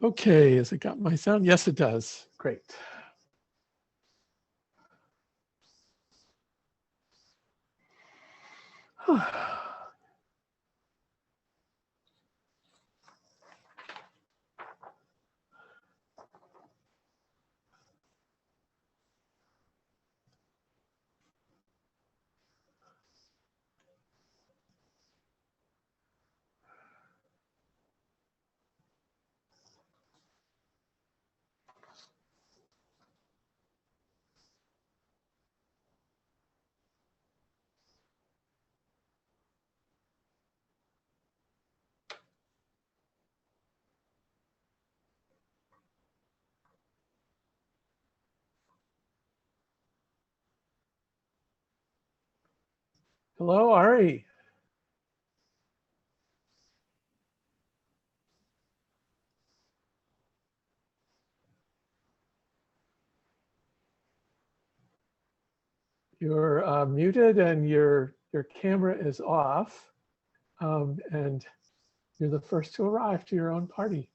Okay, has it got my sound? Yes, it does. Great. Hello, Ari. You're muted and your camera is off, and you're the first to arrive to your own party.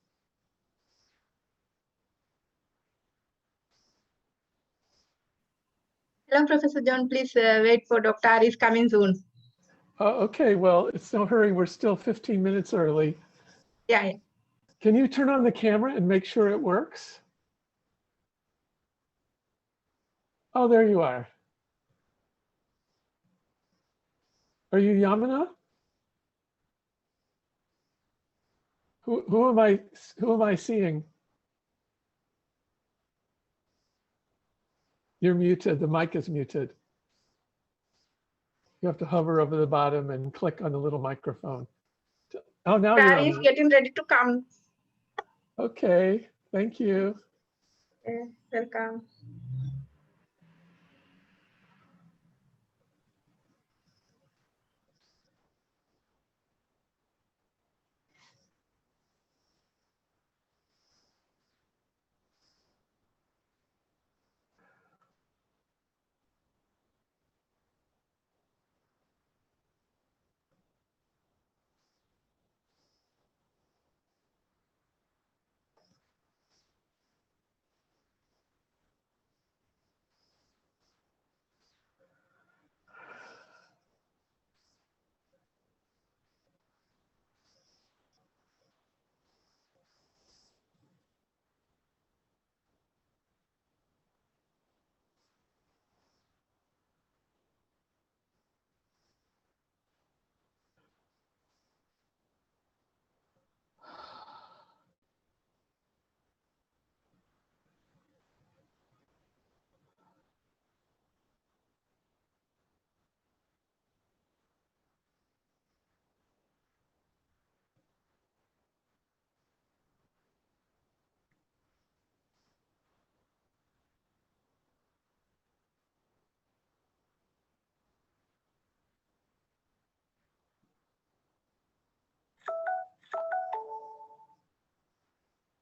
Hello, Professor John. Please wait for Dr. Ari's coming soon. Okay, well, it's no hurry. We're still 15 minutes early. Yeah. Can you turn on the camera and make sure it works? Oh, there you are. Are you Yamuna? Who am I seeing? You're muted. The mic is muted. You have to hover over the bottom and click on the little microphone. Oh, now you're on. Ari is getting ready to come. Okay, thank you. Welcome.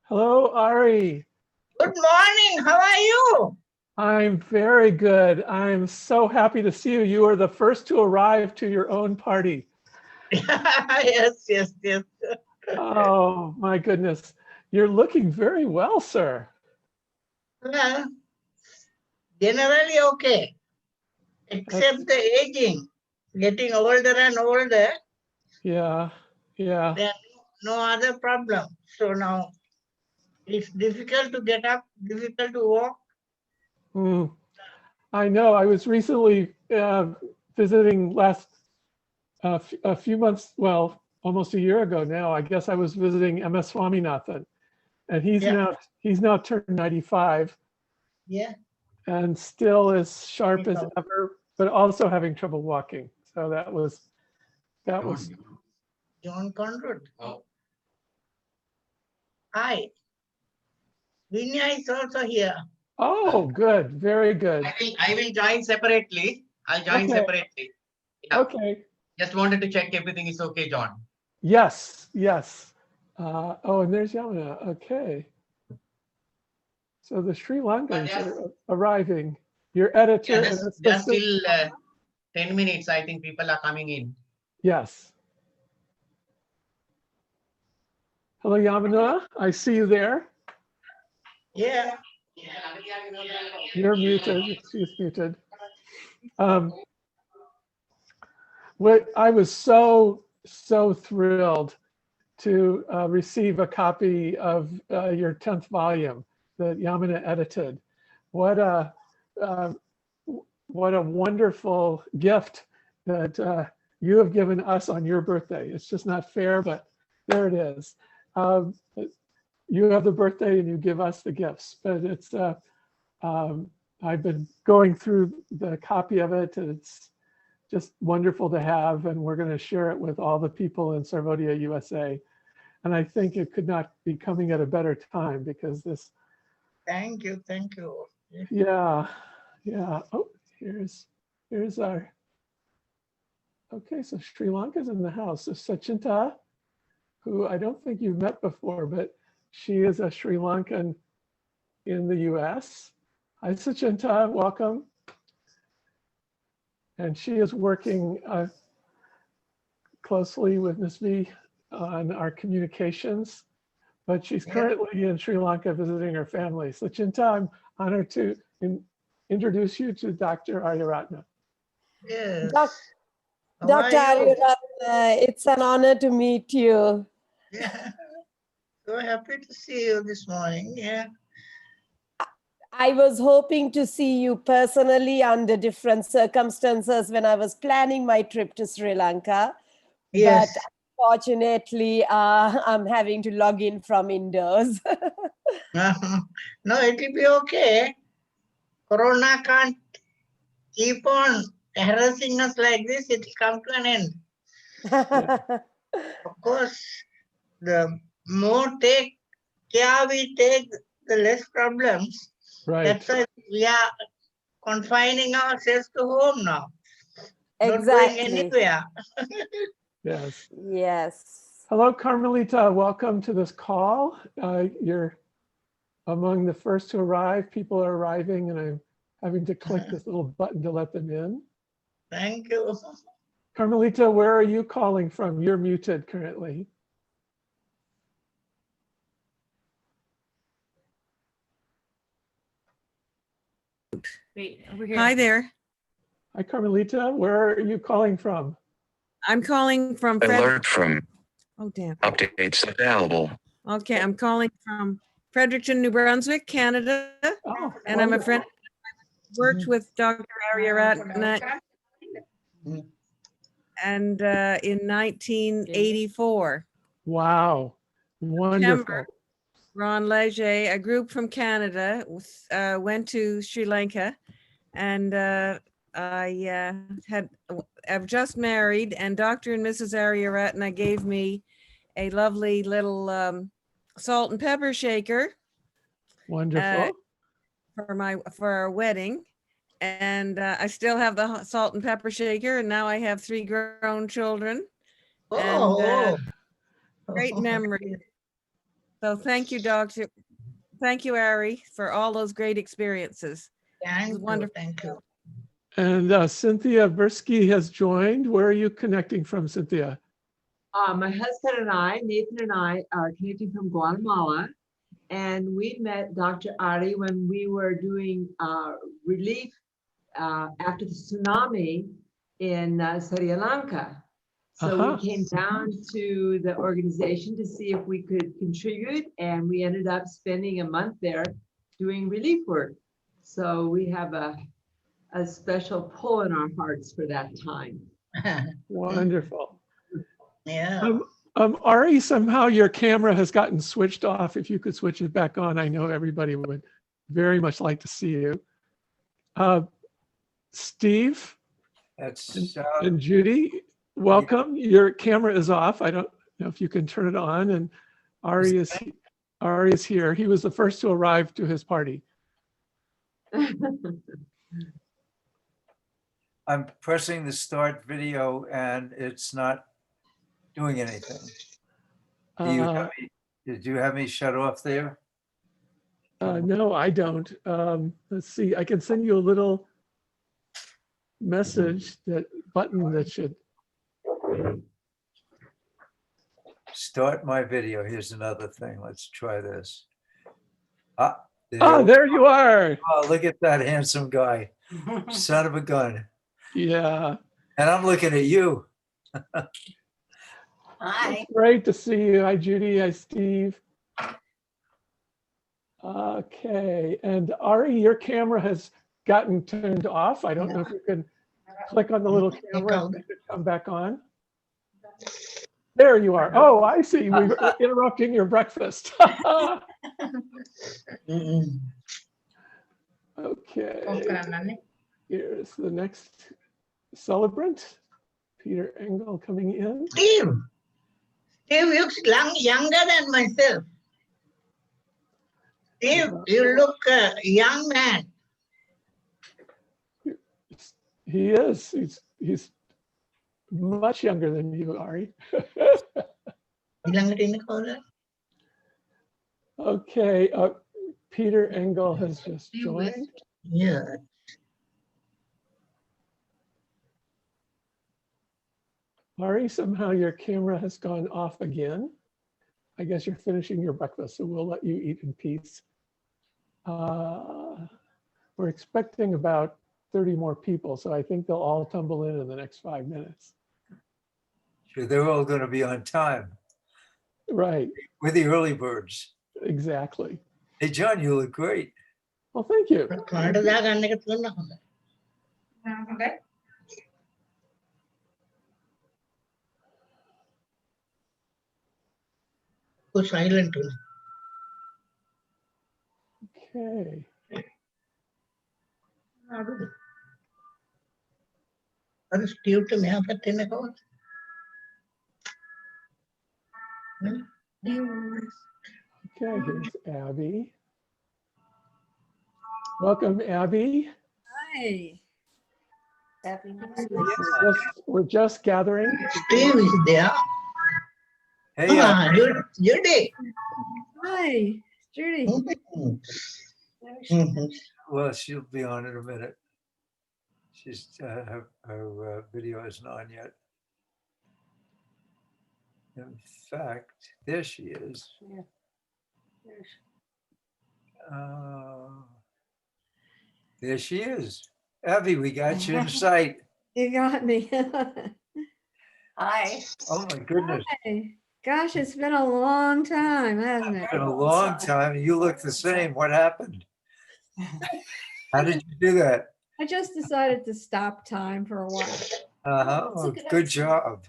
Hello, Ari. Good morning. How are you? I'm very good. I'm so happy to see you. You are the first to arrive to your own party. Yes. Oh, my goodness. You're looking very well, sir. Well, generally okay, except the aging, getting older and older. Yeah. There are no other problem. So now it's difficult to get up, difficult to walk. I know. I was recently visiting a few months, well, almost a year ago now. I guess I was visiting MS Swaminathan, and he's now turned 95. Yeah. And still as sharp as ever, but also having trouble walking. So that was. John Conrad. Oh. Hi. Vinya is also here. Oh, good. Very good. I will join separately. I'll join separately. Yeah. Okay. Just wanted to check everything is okay, John. Yes. Oh, and there's Yamuna. Okay. So the Sri Lankans are arriving. Your editor. Yeah, there's still 10 minutes. I think people are coming in. Yes. Hello, Yamuna. I see you there. Yeah. You're muted. She's muted. What I was so thrilled to receive a copy of your 10th volume that Yamuna edited. What a wonderful gift that you have given us on your birthday. It's just not fair, but there it is. You have the birthday and you give us the gifts, but it's I've been going through the copy of it, and it's just wonderful to have, and we're going to share it with all the people in Sarvodia USA. And I think it could not be coming at a better time, because this. Thank you. Thank you. Yeah. Oh, here's our. Okay, so Sri Lanka's in the house. So Sachinta, who I don't think you've met before, but she is a Sri Lankan in the US. Hi, Sachinta, welcome. And she is working closely with Ms. V on our communications, but she's currently in Sri Lanka visiting her family. Sachinta, I'm honored to introduce you to Dr. Ariyaratne. Yes. Dr. Ariyaratne, it's an honor to meet you. Yeah. So happy to see you this morning. Yeah. I was hoping to see you personally under different circumstances when I was planning my trip to Sri Lanka. Yes. But unfortunately, I'm having to log in from indoors. No, it will be okay. Corona can't keep on harassing us like this. It will come to an end. Of course, the more care we take, the less problems. Right. That's why we are confining ourselves to home now. Not Exactly. going anywhere. Yes. Yes. Hello, Carmelita. Welcome to this call. You're among the first to arrive. People are arriving, and I'm having to click this little button to let them in. Thank you. Carmelita, where are you calling from? You're muted currently. Wait, over here. Hi there. Hi, Carmelita. Where are you calling from? I'm calling from Alert from Oh, damn. updates available. Okay, I'm calling from Fredericton, New Brunswick, Canada. Oh, And I'm a friend. Worked with Dr. Ariyaratne and in 1984. wow. Wonderful. Ron Leger, a group from Canada, went to Sri Lanka, and I've just married, and Dr. and Mrs. Ariyaratne gave me a lovely little salt and pepper shaker Wonderful. for our wedding. And I still have the salt and pepper shaker, and now I have 3 grown children. Oh, Great memory. So thank you, Doctor. Thank you, Ari, for all those great experiences. Thank you. Wonderful. Thank you. And Cynthia Versky has joined. Where are you connecting from, Cynthia? My husband and I, Nathan and I, are connecting from Guatemala, and we met Dr. Ari when we were doing relief after the tsunami in Sri Lanka. So we came down to the organization to see if we could contribute, and we ended up spending a month there doing relief work. So we have a special pull in our hearts for that time. Wonderful. Yeah. Ari, somehow your camera has gotten switched off. If you could switch it back on, I know everybody would very much like to see you. Steve and Judy, welcome. Your camera is off. I don't know if you can turn it on. And Ari is here. He was the first to arrive to his party. I'm pressing the start video and it's not doing anything. Did you have me shut off there? No, I don't. Let's see. I can send you a little message, that button that should. Start my video. Here's another thing. Let's try this. There you are. Oh, look at that handsome guy. Son of a gun. Yeah. And I'm looking at you. Hi. It's great to see you. Hi, Judy. Hi, Steve. Okay. And Ari, your camera has gotten turned off. I don't know if you can click on the little camera and make it come back on. There you are. Oh, I see. We were interrupting your breakfast. Okay. Here's the next celebrant, Peter Engel coming in. Steve looks younger than myself. Steve, you look a young man. He is. He's much younger than you, Ari. Okay. Peter Engel has just joined. Yeah. Ari, somehow your camera has gone off again. I guess you're finishing your breakfast, so we'll let you eat in peace. We're expecting about 30 more people, so I think they'll all tumble in the next 5 minutes. Sure, they're all going to be on time. Right. We're the early birds. Exactly. Hey, John, you look great. Well, thank you. Go silent. Okay. Steve to me have a tin account. Okay, here's Abby. Welcome, Abby. Hi. We're just gathering. Steve is there. Hey, Judy. Hi, Judy. well, she'll be on in a minute. She's her video isn't on yet. In fact, there she is. There she is. Abby, we got you in sight. You got me. Hi. Oh my goodness. Hi. Gosh, it's been a long time, hasn't it? It's been a long time. You look the same. What happened? How did you do that? I just decided to stop time for a while. Uh-huh. Oh, good job.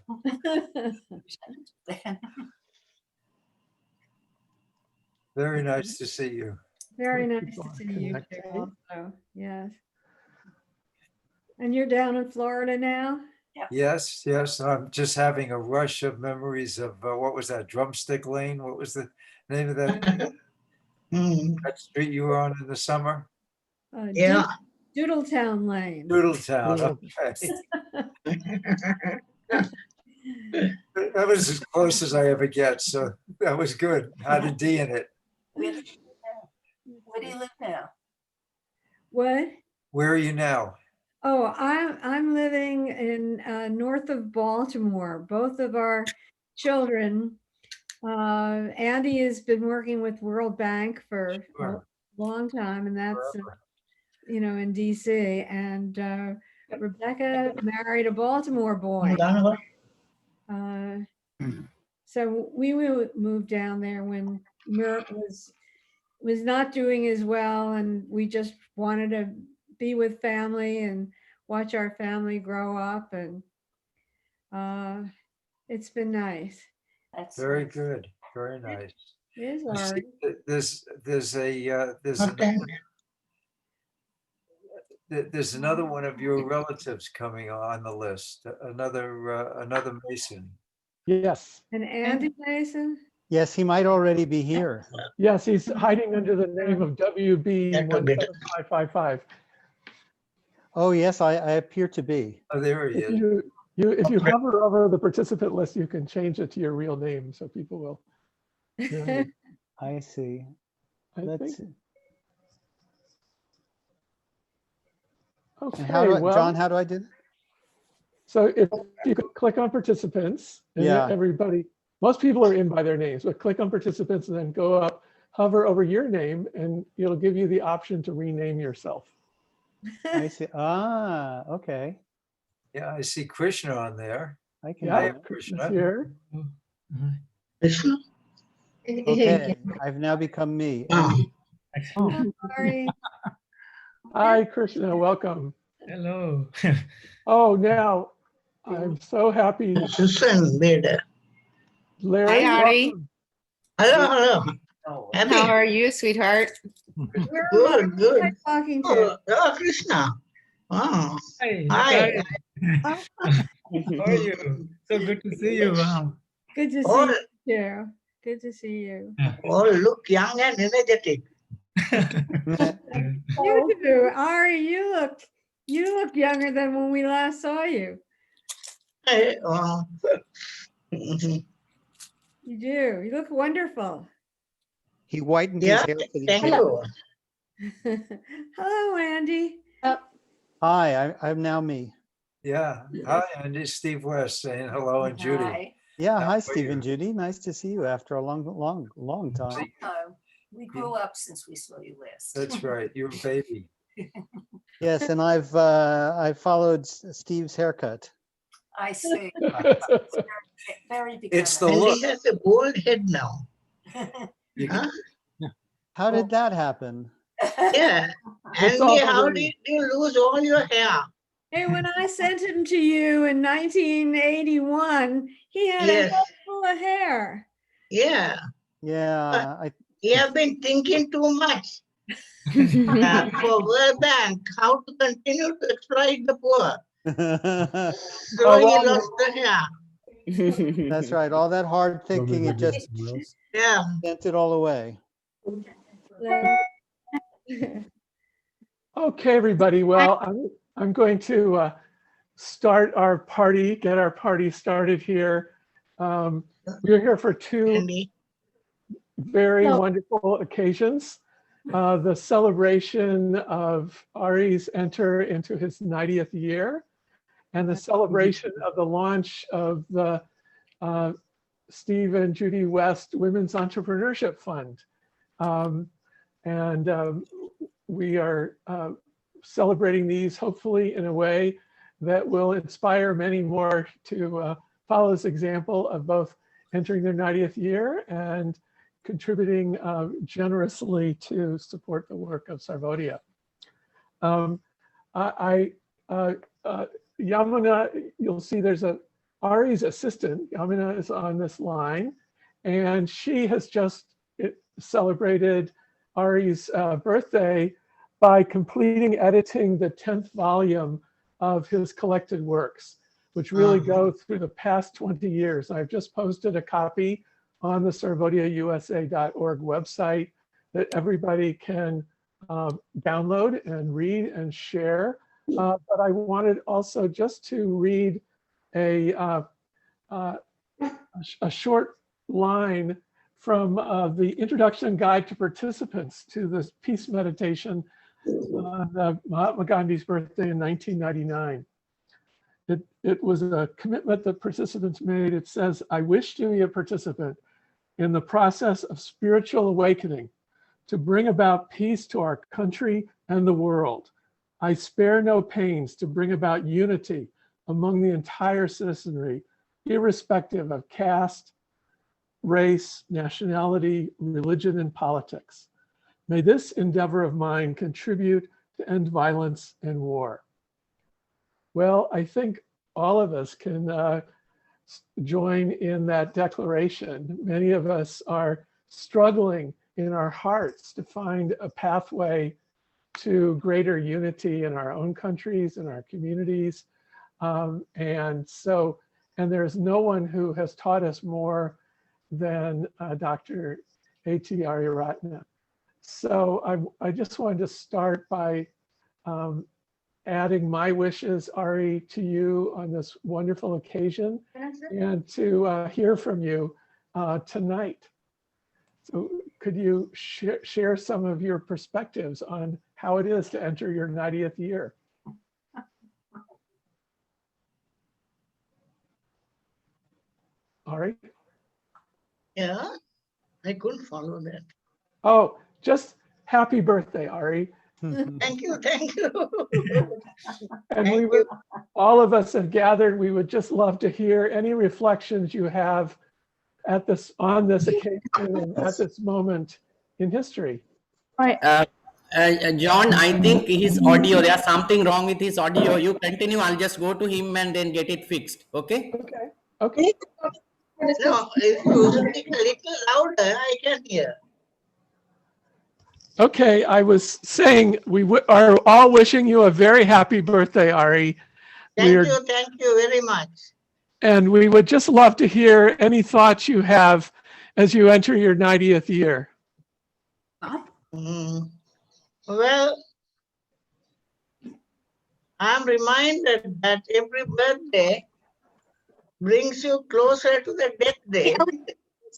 Very nice to see you. Very nice to see you too also. Yes. And you're down in Florida now? Yes, yes. I'm just having a rush of memories of what was that, Drumstick Lane? What was the name of that, that street you were on in the summer? Yeah. Doodletown Lane. Doodletown. Okay. That was as close as I ever get, so that was good. Had a D in it. Where do you live now? What? Where are you now? Oh, I'm living in north of Baltimore. Both of our children, Andy has been working with World Bank for a long time, and that's you know, in DC. And Rebecca married a Baltimore boy. So we moved down there when Mert was not doing as well, and we just wanted to be with family and watch our family grow up, and it's been nice. That's Very nice. good. Very nice. It is, I see Laurie. there's another one of your relatives coming on the list. Another Mason. Yes. And Andy Mason? Yes, he might already be here. Yes, he's hiding under the name of WB17555. Oh, yes, I appear to be. Oh, there he is. If you hover over the participant list, you can change it to your real name, so people will. I see. Okay, and how do John, how do I do that? So if you could click on participants, and everybody most people are in by their names, but click on participants and then go up, hover over your name, and it'll give you the option to rename yourself. I see. Ah, okay. Yeah, I see Krishna on there. I can Yeah, do it. Krishna's here. Krishna? Okay, I've now become me. Sorry. Hi, Krishna, welcome. Hello. Oh, now I'm so happy. Susan Bader. Larry, Hi, Ari. welcome. Hello, hello. Happy? How are you, sweetheart? Good, good. Nice talking to. Oh, Krishna. Oh, Hi. hi. How are you? So good to see you. Wow. Good to see Oh, you too. Good to see you. oh, look young and energetic. You do, Ari. You look younger than when we last saw you. Hey, You do. You look wonderful. He whitened his yeah, hair for the thank occasion. you. Hello, Andy. Hi, I'm now me. Yeah. Hi, Andy. Steve West saying hello, and Judy. Hi. Yeah, How hi, are Steve you? and Judy. Nice to see you after a long time. We grew up since we saw you last. That's right. You're a baby. Yes, and I followed Steve's haircut. I see. Very It's the And look. he has a bald head now. You Huh? How did that happen? Yeah. It's Andy, all how over did you lose all your hair? Hey, when I sent him to you in 1981, he had a Yes. head full of hair. Yeah. Yeah, You have been thinking too much for World Bank, how to continue to exploit the poor. So he lost the hair. that's right. All that hard thinking, it just Yeah. sent it all away. Okay, everybody. Well, I'm going to start our party, get our party started here. We're here for two Andy. very wonderful occasions. The celebration of Ari's enter into his 90th year, and the celebration of the launch of the Steve and Judy West Women's Entrepreneurship Fund. We are celebrating these hopefully in a way that will inspire many more to follow this example of both entering their 90th year and contributing generously to support the work of Sarvodia. Yamuna, you'll see there's Ari's assistant, Yamuna, is on this line, and she has just celebrated Ari's birthday by completing editing the 10th volume of his collected works, which really go through the past 20 years. I've just posted a copy on the sarvodiausa.org website that everybody can download and read and share. But I wanted also just to read a short line from the introduction guide to participants to this peace meditation on Mahatma Gandhi's birthday in 1999. It was a commitment that participants made. It says, I wish to be a participant in the process of spiritual awakening to bring about peace to our country and the world. I spare no pains to bring about unity among the entire citizenry, irrespective of caste, race, nationality, religion, and politics. May this endeavor of mine contribute to end violence and war. Well, I think all of us can join in that declaration. Many of us are struggling in our hearts to find a pathway to greater unity in our own countries and our communities. And there's no one who has taught us more than Dr. A.T. Ariyaratne. So I just wanted to start by adding my wishes, Ari, to you on this wonderful occasion and to hear from you tonight. So could you share some of your perspectives on how it is to enter your 90th year? Ari? Yeah, I couldn't follow that. Oh, just happy birthday, Ari. Thank you, thank you. And we would, all of us have gathered, we would just love to hear any reflections you have at this, on this occasion and at this moment in history. Right. John, I think his audio, there's something wrong with his audio. You continue, I'll just go to him and then get it fixed. Okay? Okay. Okay. No, if you speak a little louder, I can hear. Okay, I was saying we are all wishing you a very happy birthday, Ari. Thank you very much. And we would just love to hear any thoughts you have as you enter your 90th year. Well, I'm reminded that every birthday brings you closer to the death day.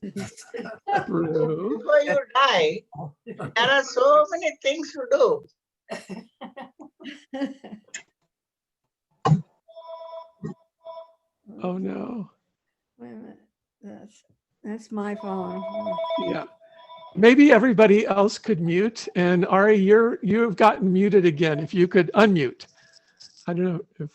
Before you die, there are so many things to do. Oh no. Wait a minute. That's my phone. Yeah. Maybe everybody else could mute, and Ari, you've gotten muted again. If you could unmute. I don't know if.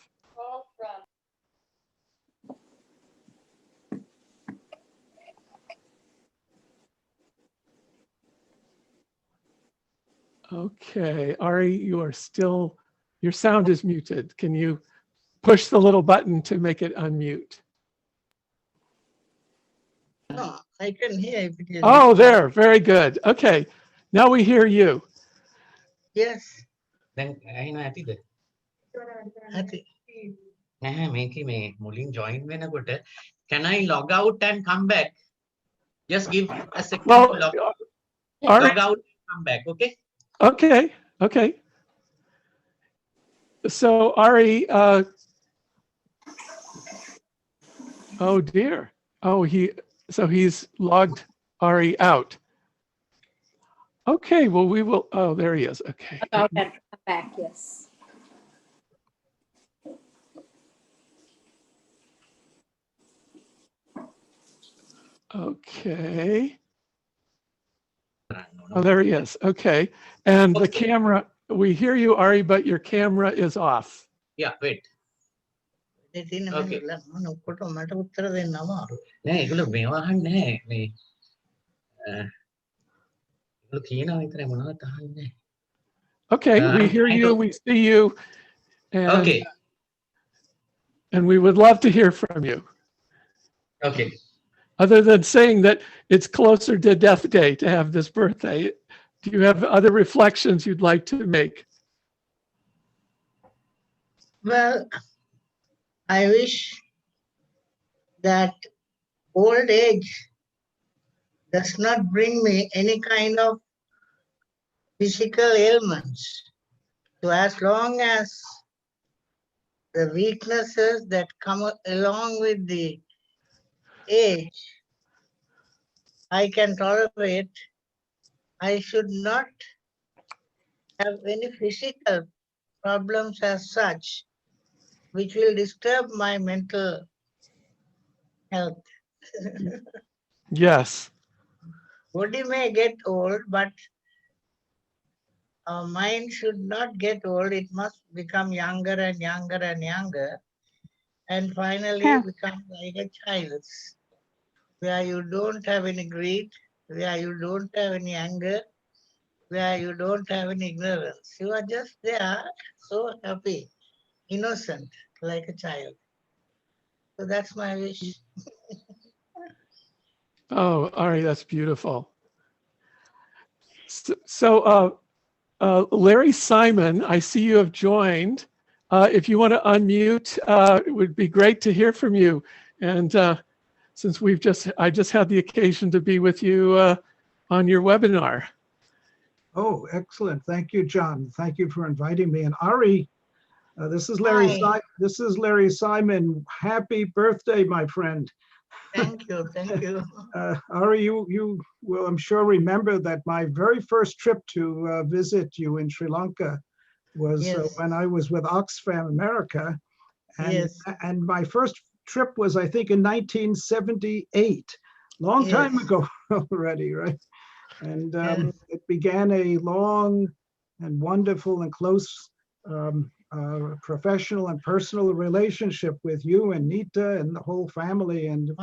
Okay, Ari, you are still, your sound is muted. Can you push the little button to make it unmute? No, I can hear if it is. Oh, there, very good. Okay, now we hear you. Yes. Then I know ඇතිද? ඇති. නැහැ මේකේ මේ මුලින් join වෙනකොට can I log out and come back? Just give a second Well, to log Ari, out and come back, okay? okay, okay. So Ari, oh dear. Oh, so he's logged Ari out. Okay, well, we will, oh, there he is. Okay. I'll get back, yes. Okay. Oh, there he is. Okay. And the camera, we hear you, Ari, but your camera is off. Yeah, wait. Okay. නෑ ඒගොල්ලෝ මේවා අහන්නේ නැහැ මේ ඒගොල්ලෝ කියනවා විතරයි මොනවද අහන්නේ. Okay, we hear you, we see you. And, Okay. And we would love to hear from you. Okay. Other than saying that it's closer to Death Day to have this birthday, do you have other reflections you'd like to make? Well, I wish that old age does not bring me any kind of physical ailments. So as long as the weaknesses that come along with the age, I can tolerate, I should not have any physical problems as such, which will disturb my mental health. Yes. Body may get old, but our mind should not get old. It must become younger and younger and younger, and finally become like a child's, where you don't have any greed, where you don't have any anger, where you don't have any ignorance. You are just there, so happy, innocent, like a child. So that's my wish. Oh, Ari, that's beautiful. So, Larry Simon, I see you have joined. If you want to unmute, it would be great to hear from you. And since I just had the occasion to be with you on your webinar. Oh, excellent. Thank you, John. Thank you for inviting me. And Ari, this is Larry Simon. Happy birthday, my friend. Thank you, thank you. Ari, you will, I'm sure, remember that my very first trip to visit you in Sri Lanka was when I was with Oxfam America. And, and my first trip was, I think, in 1978. long time ago already, right? And it began a long and wonderful and close professional and personal relationship with you and Nita and the whole family. And of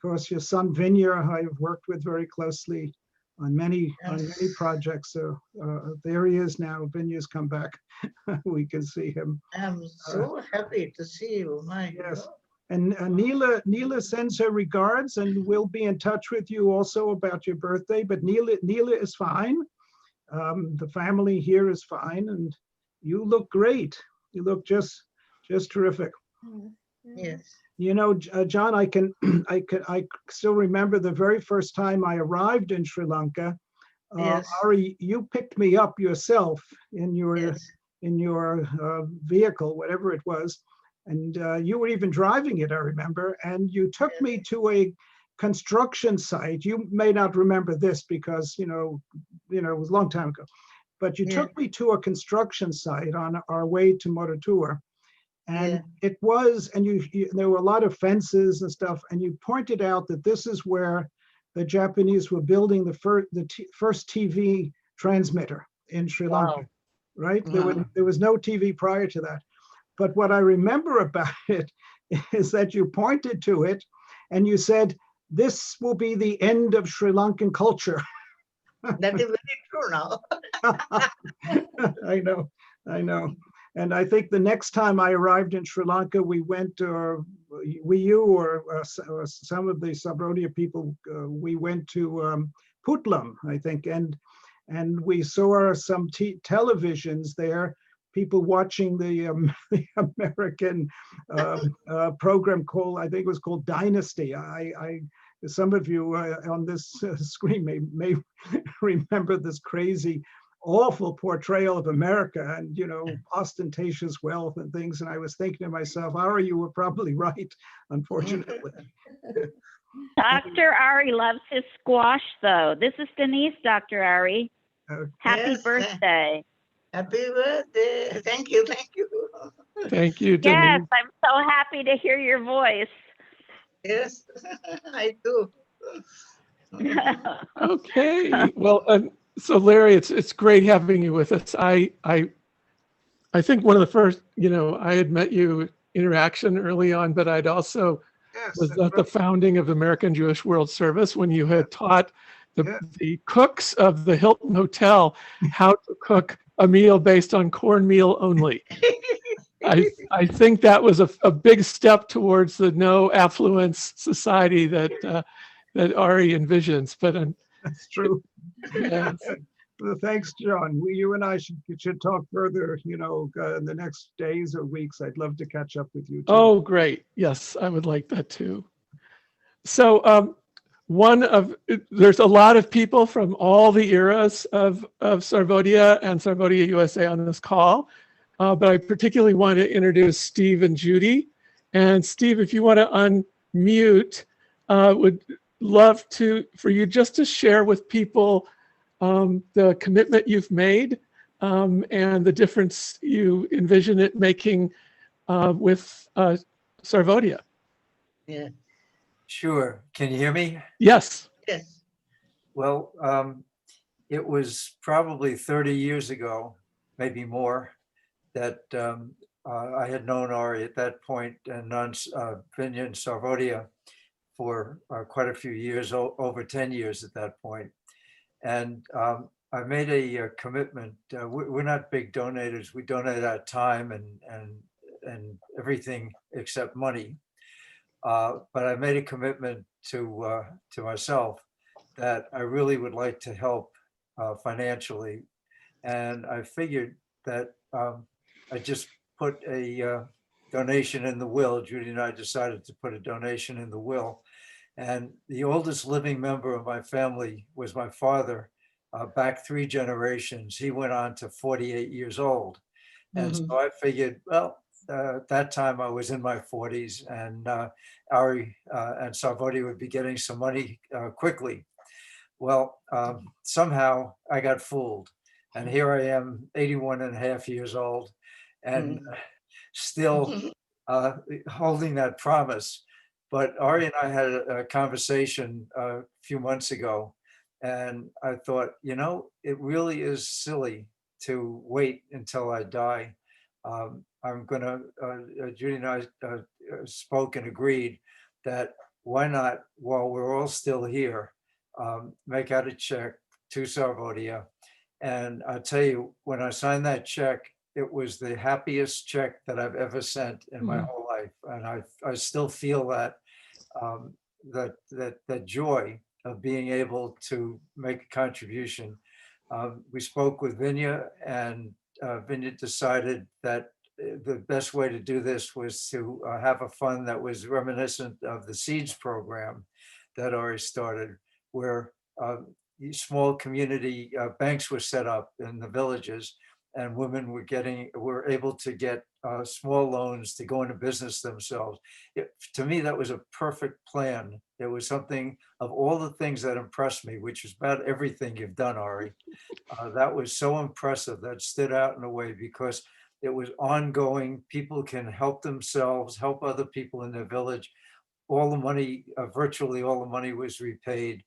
course, your son Vinya, I've worked with very closely on many projects. So there he is now. Vinya's come back. We can see him. I'm so happy to see you. My Yes. God. And Neela sends her regards, and we'll be in touch with you also about your birthday. But Neela is fine. The family here is fine, and you look great. You look just terrific. Yes. You know, John, I still remember the very first time I arrived in Sri Lanka. Yes. Ari, you picked me up yourself in your vehicle, whatever it was. And you were even driving it, I remember, and you took me to a construction site. You may not remember this because, you know, it was a long time ago, but you took me to a construction site on our way to Moratua. And it was, and there were a lot of fences and stuff, and you pointed out that this is where the Japanese were building the first TV transmitter in Sri Lanka, right? There was no TV prior to that. But what I remember about it is that you pointed to it and you said, this will be the end of Sri Lankan culture. That is very true now. I know. And I think the next time I arrived in Sri Lanka, we went, or some of the Sabrodia people, we went to Putlam, I think, and we saw some televisions there, people watching the American program called, I think it was called Dynasty. Some of you on this screen may remember this crazy, awful portrayal of America and, you know, ostentatious wealth and things. And I was thinking to myself, Ari, you were probably right, unfortunately. Dr. Ari loves his squash, though. This is Denise, Dr. Ari. Happy birthday. Happy birthday. Thank you. Thank you, Denise. Yes, I'm so happy to hear your voice. Yes, I do. Okay. Well, so Larry, it's great having you with us. I think one of the first, you know, I had met you interaction early on, but I'd also was at the founding of American Jewish World Service when you had taught the cooks of the Hilton Hotel how to cook a meal based on cornmeal only. I think that was a big step towards the no affluence society that Ari envisions. But that's true. Yes. Well, thanks, John. You and I should talk further, you know, in the next days or weeks. I'd love to catch up with you too. Oh, great. Yes, I would like that too. So there's a lot of people from all the eras of Sarvodia and Sarvodia USA on this call, but I particularly want to introduce Steve and Judy. And Steve, if you want to unmute, would love for you just to share with people the commitment you've made and the difference you envision it making with Sarvodia. Yeah. Sure. Can you hear me? Yes. Yes. Well, it was probably 30 years ago, maybe more, that I had known Ari at that point and known Vinya and Sarvodia for quite a few years, over 10 years at that point. And I made a commitment. We're not big donators. We donate our time and everything except money. But I made a commitment to myself that I really would like to help financially. And I figured that I just put a donation in the will. Judy and I decided to put a donation in the will. And the oldest living member of my family was my father, back 3 generations. He went on to 48 years old. And so I figured, well, at that time I was in my 40s and Ari and Sarvodia would be getting some money quickly. Well, somehow I got fooled. And here I am, 81 and a half years old, and still holding that promise. But Ari and I had a conversation a few months ago, and I thought, you know, it really is silly to wait until I die. I'm gonna, Judy and I spoke and agreed that why not, while we're all still here, make out a check to Sarvodia. And I tell you, when I signed that check, it was the happiest check that I've ever sent in my whole life. And I still feel that, that joy of being able to make a contribution. We spoke with Vinya, and Vinya decided that the best way to do this was to have a fund that was reminiscent of the Seeds program that Ari started, where these small community banks were set up in the villages, and women were able to get small loans to go into business themselves. To me, that was a perfect plan. It was something of all the things that impressed me, which is about everything you've done, Ari. That was so impressive. That stood out in a way because it was ongoing. People can help themselves, help other people in their village. All the money, virtually all the money was repaid.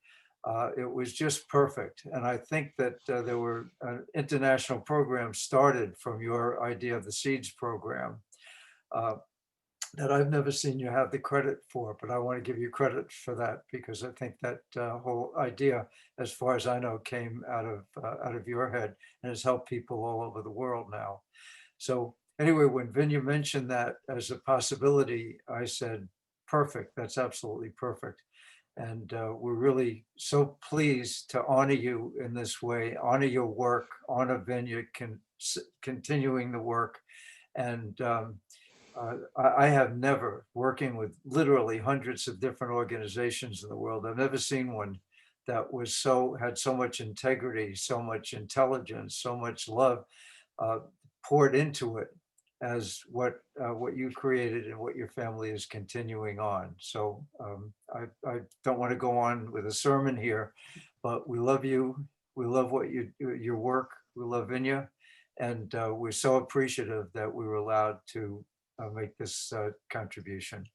It was just perfect. And I think that there were international programs started from your idea of the Seeds program that I've never seen you have the credit for, but I want to give you credit for that because I think that whole idea, as far as I know, came out of your head and has helped people all over the world now. So anyway, when Vinya mentioned that as a possibility, I said, perfect, that's absolutely perfect. And we're really so pleased to honor you in this way, honor your work, honor Vinya continuing the work. And I have never, working with literally hundreds of different organizations in the world, I've never seen one that was had so much integrity, so much intelligence, so much love poured into it as what you created and what your family is continuing on. So I don't want to go on with a sermon here, but we love you. We love what your work. We love Vinya, and we're so appreciative that we were allowed to make this contribution.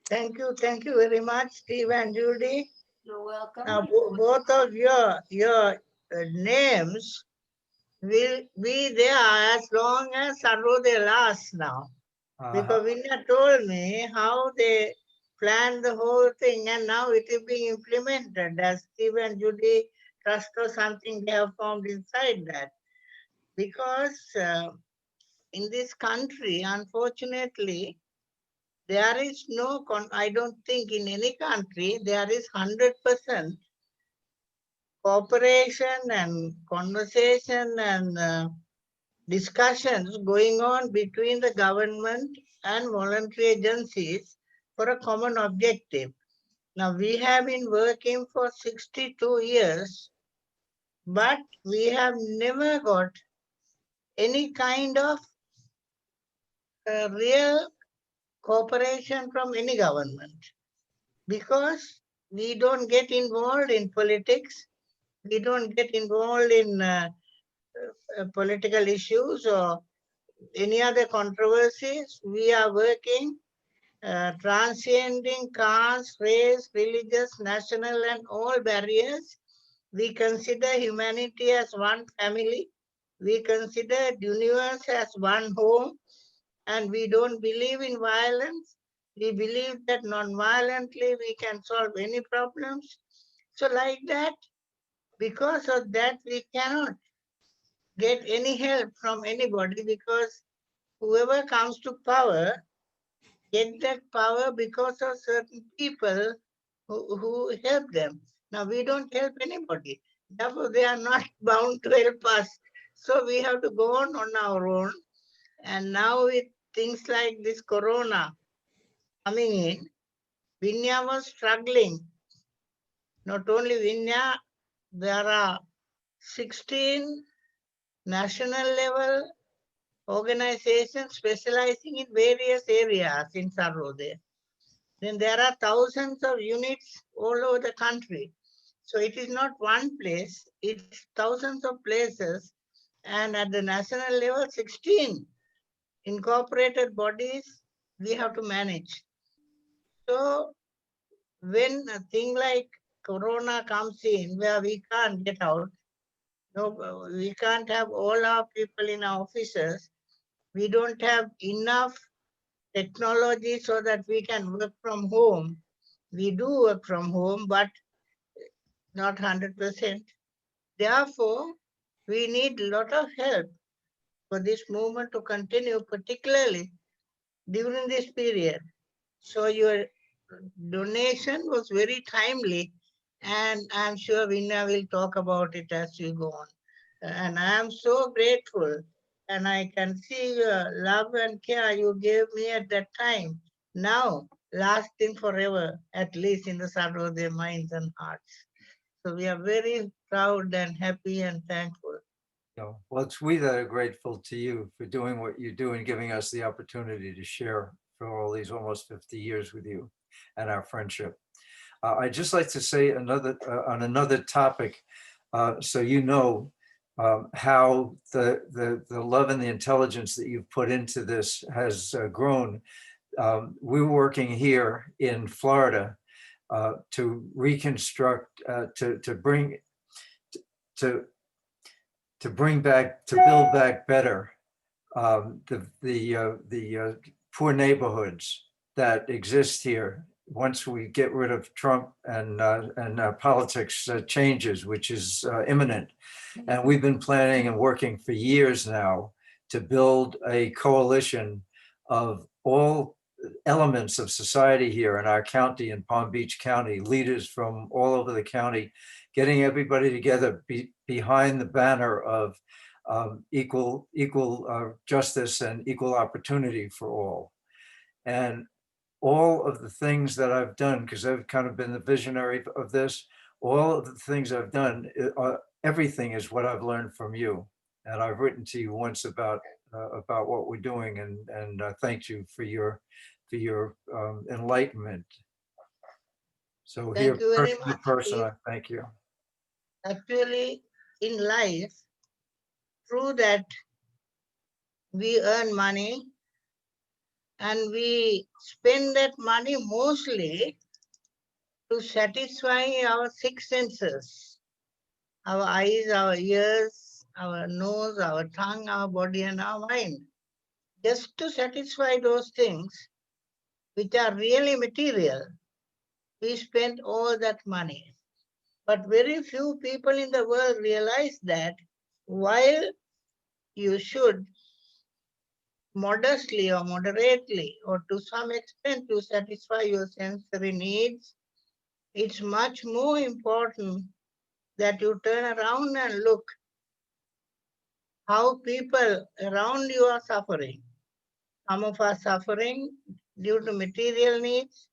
Thank you very much, Steve and Judy. You're welcome. Now, both of your names will be there as long as Sarvodaya lasts now. Because Vinya told me how they planned the whole thing and now it is being implemented as Steve and Judy Trust or something they have formed inside that. Because in this country, unfortunately, there is no, I don't think in any country, there is 100% cooperation and conversation and discussions going on between the government and voluntary agencies for a common objective. Now, we have been working for 62 years, but we have never got any kind of real cooperation from any government because we don't get involved in politics. We don't get involved in political issues or any other controversies. We are working, transcending caste, race, religious, national, and all barriers. We consider humanity as one family. We consider the universe as one home. And we don't believe in violence. We believe that non-violently we can solve any problems. So like that, because of that, we cannot get any help from anybody because whoever comes to power, get that power because of certain people who help them. Now, we don't help anybody. Therefore, they are not bound to help us. So we have to go on our own. And now with things like this corona coming in, Vinya was struggling. Not only Vinya, there are 16 national level organizations specializing in various areas in Sarvodaya. Then there are thousands of units all over the country. So it is not one place, it's thousands of places. And at the national level, 16 incorporated bodies we have to manage. So when a thing like Corona comes in where we can't get out, no, we can't have all our people in our offices. We don't have enough technology so that we can work from home. We do work from home, but not 100%. Therefore, we need a lot of help for this movement to continue, particularly during this period. So your donation was very timely, and I'm sure Vinna will talk about it as we go on. And I am so grateful, and I can see your love and care you gave me at that time, now lasting forever, at least in the side of their minds and hearts. So we are very proud and happy and thankful. Well, it's we that are grateful to you for doing what you do and giving us the opportunity to share for all these almost 50 years with you and our friendship. I'd just like to say on another topic, so you know how the love and the intelligence that you've put into this has grown. We're working here in Florida to reconstruct, to build back better the poor neighborhoods that exist here once we get rid of Trump and politics changes, which is imminent. And we've been planning and working for years now to build a coalition of all elements of society here in our county, in Palm Beach County, leaders from all over the county, getting everybody together behind the banner of equal justice and equal opportunity for all. And all of the things that I've done, because I've kind of been the visionary of this, all of the things I've done, everything is what I've learned from you. And I've written to you once about what we're doing, and thanked you for your enlightenment. So Thank you very person to much. person, I thank you. Actually, in life, true that we earn money and we spend that money mostly to satisfy our six senses, our eyes, our ears, our nose, our tongue, our body, and our mind. Just to satisfy those things, which are really material, we spend all that money. But very few people in the world realize that while you should modestly or moderately or to some extent to satisfy your sensory needs, it's much more important that you turn around and look how people around you are suffering. Some of us suffering due to material needs,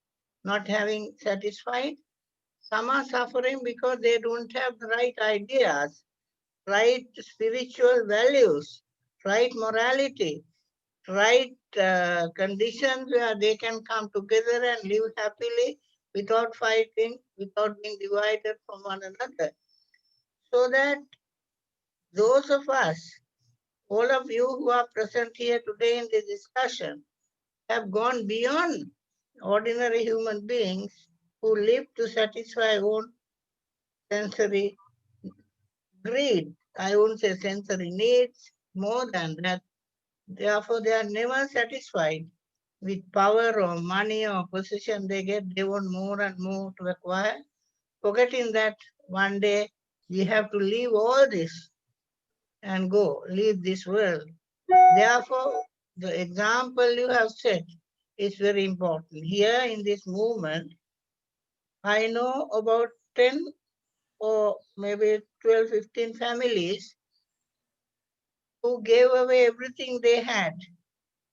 not having satisfied. Some are suffering because they don't have the right ideas, right spiritual values, right morality, right conditions where they can come together and live happily without fighting, without being divided from one another. So that those of us, all of you who are present here today in this discussion, have gone beyond ordinary human beings who live to satisfy own sensory greed. I won't say sensory needs, more than that. Therefore, they are never satisfied with power or money or position they get. They want more and more to acquire, forgetting that one day we have to leave all this and go, leave this world. Therefore, the example you have set is very important. Here in this movement, I know about 10 or maybe 12, 15 families who gave away everything they had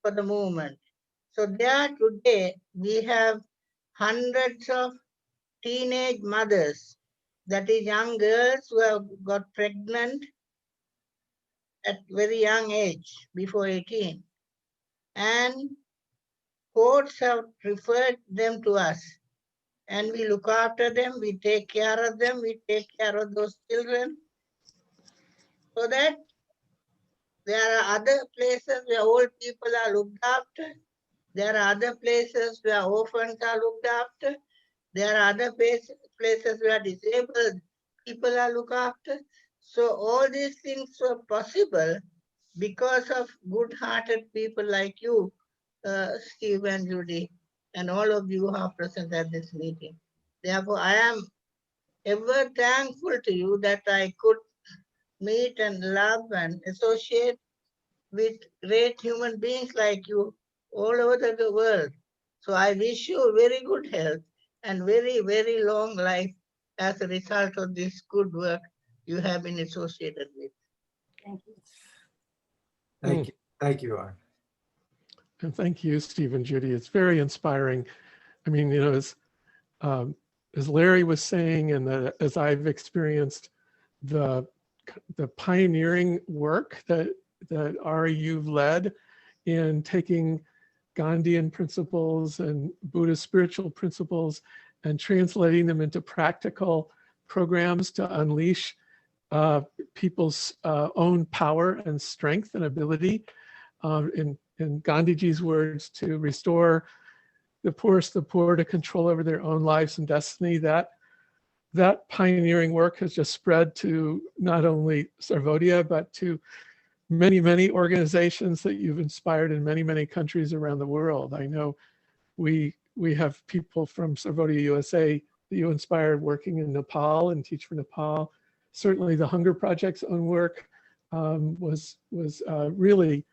for the movement. So there today, we have hundreds of teenage mothers, that is young girls who have got pregnant at very young age, before 18. And courts have referred them to us. And we look after them, we take care of them, we take care of those children. So that there are other places where old people are looked after. There are other places where orphans are looked after. There are other places where disabled people are looked after. So all these things were possible because of good-hearted people like you, Steve and Judy, and all of you who are present at this meeting. Therefore, I am ever thankful to you that I could meet and love and associate with great human beings like you all over the world. So I wish you very good health and very, very long life as a result of this good work you have been associated with. Thank you. Thank you. Thank you, Arn. And thank you, Steve and Judy. It's very inspiring. I mean, you know, as Larry was saying, and as I've experienced the pioneering work that Ari, you've led in taking Gandhian principles and Buddhist spiritual principles and translating them into practical programs to unleash people's own power and strength and ability, in Gandhiji's words, to restore the poorest of the poor to control over their own lives and destiny. That pioneering work has just spread to not only Sarvodaya, but to many, many organizations that you've inspired in many, many countries around the world. I know we have people from Sarvodaya USA that you inspired working in Nepal and Teach for Nepal. Certainly the Hunger Project's own work was really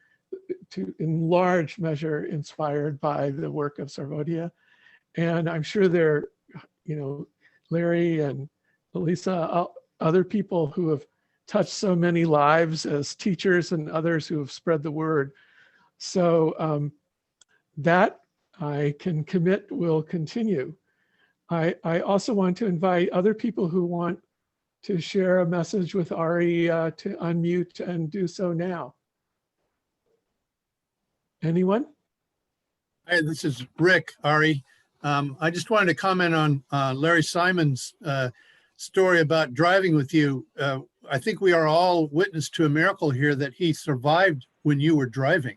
in large measure inspired by the work of Sarvodaya. And I'm sure there, you know, Larry and Elisa, other people who have touched so many lives as teachers and others who have spread the word. So that I can commit will continue. I also want to invite other people who want to share a message with Ari to unmute and do so now. Anyone? Hi, this is Rick, Ari. I just wanted to comment on Larry Simon's story about driving with you. I think we are all witness to a miracle here that he survived when you were driving.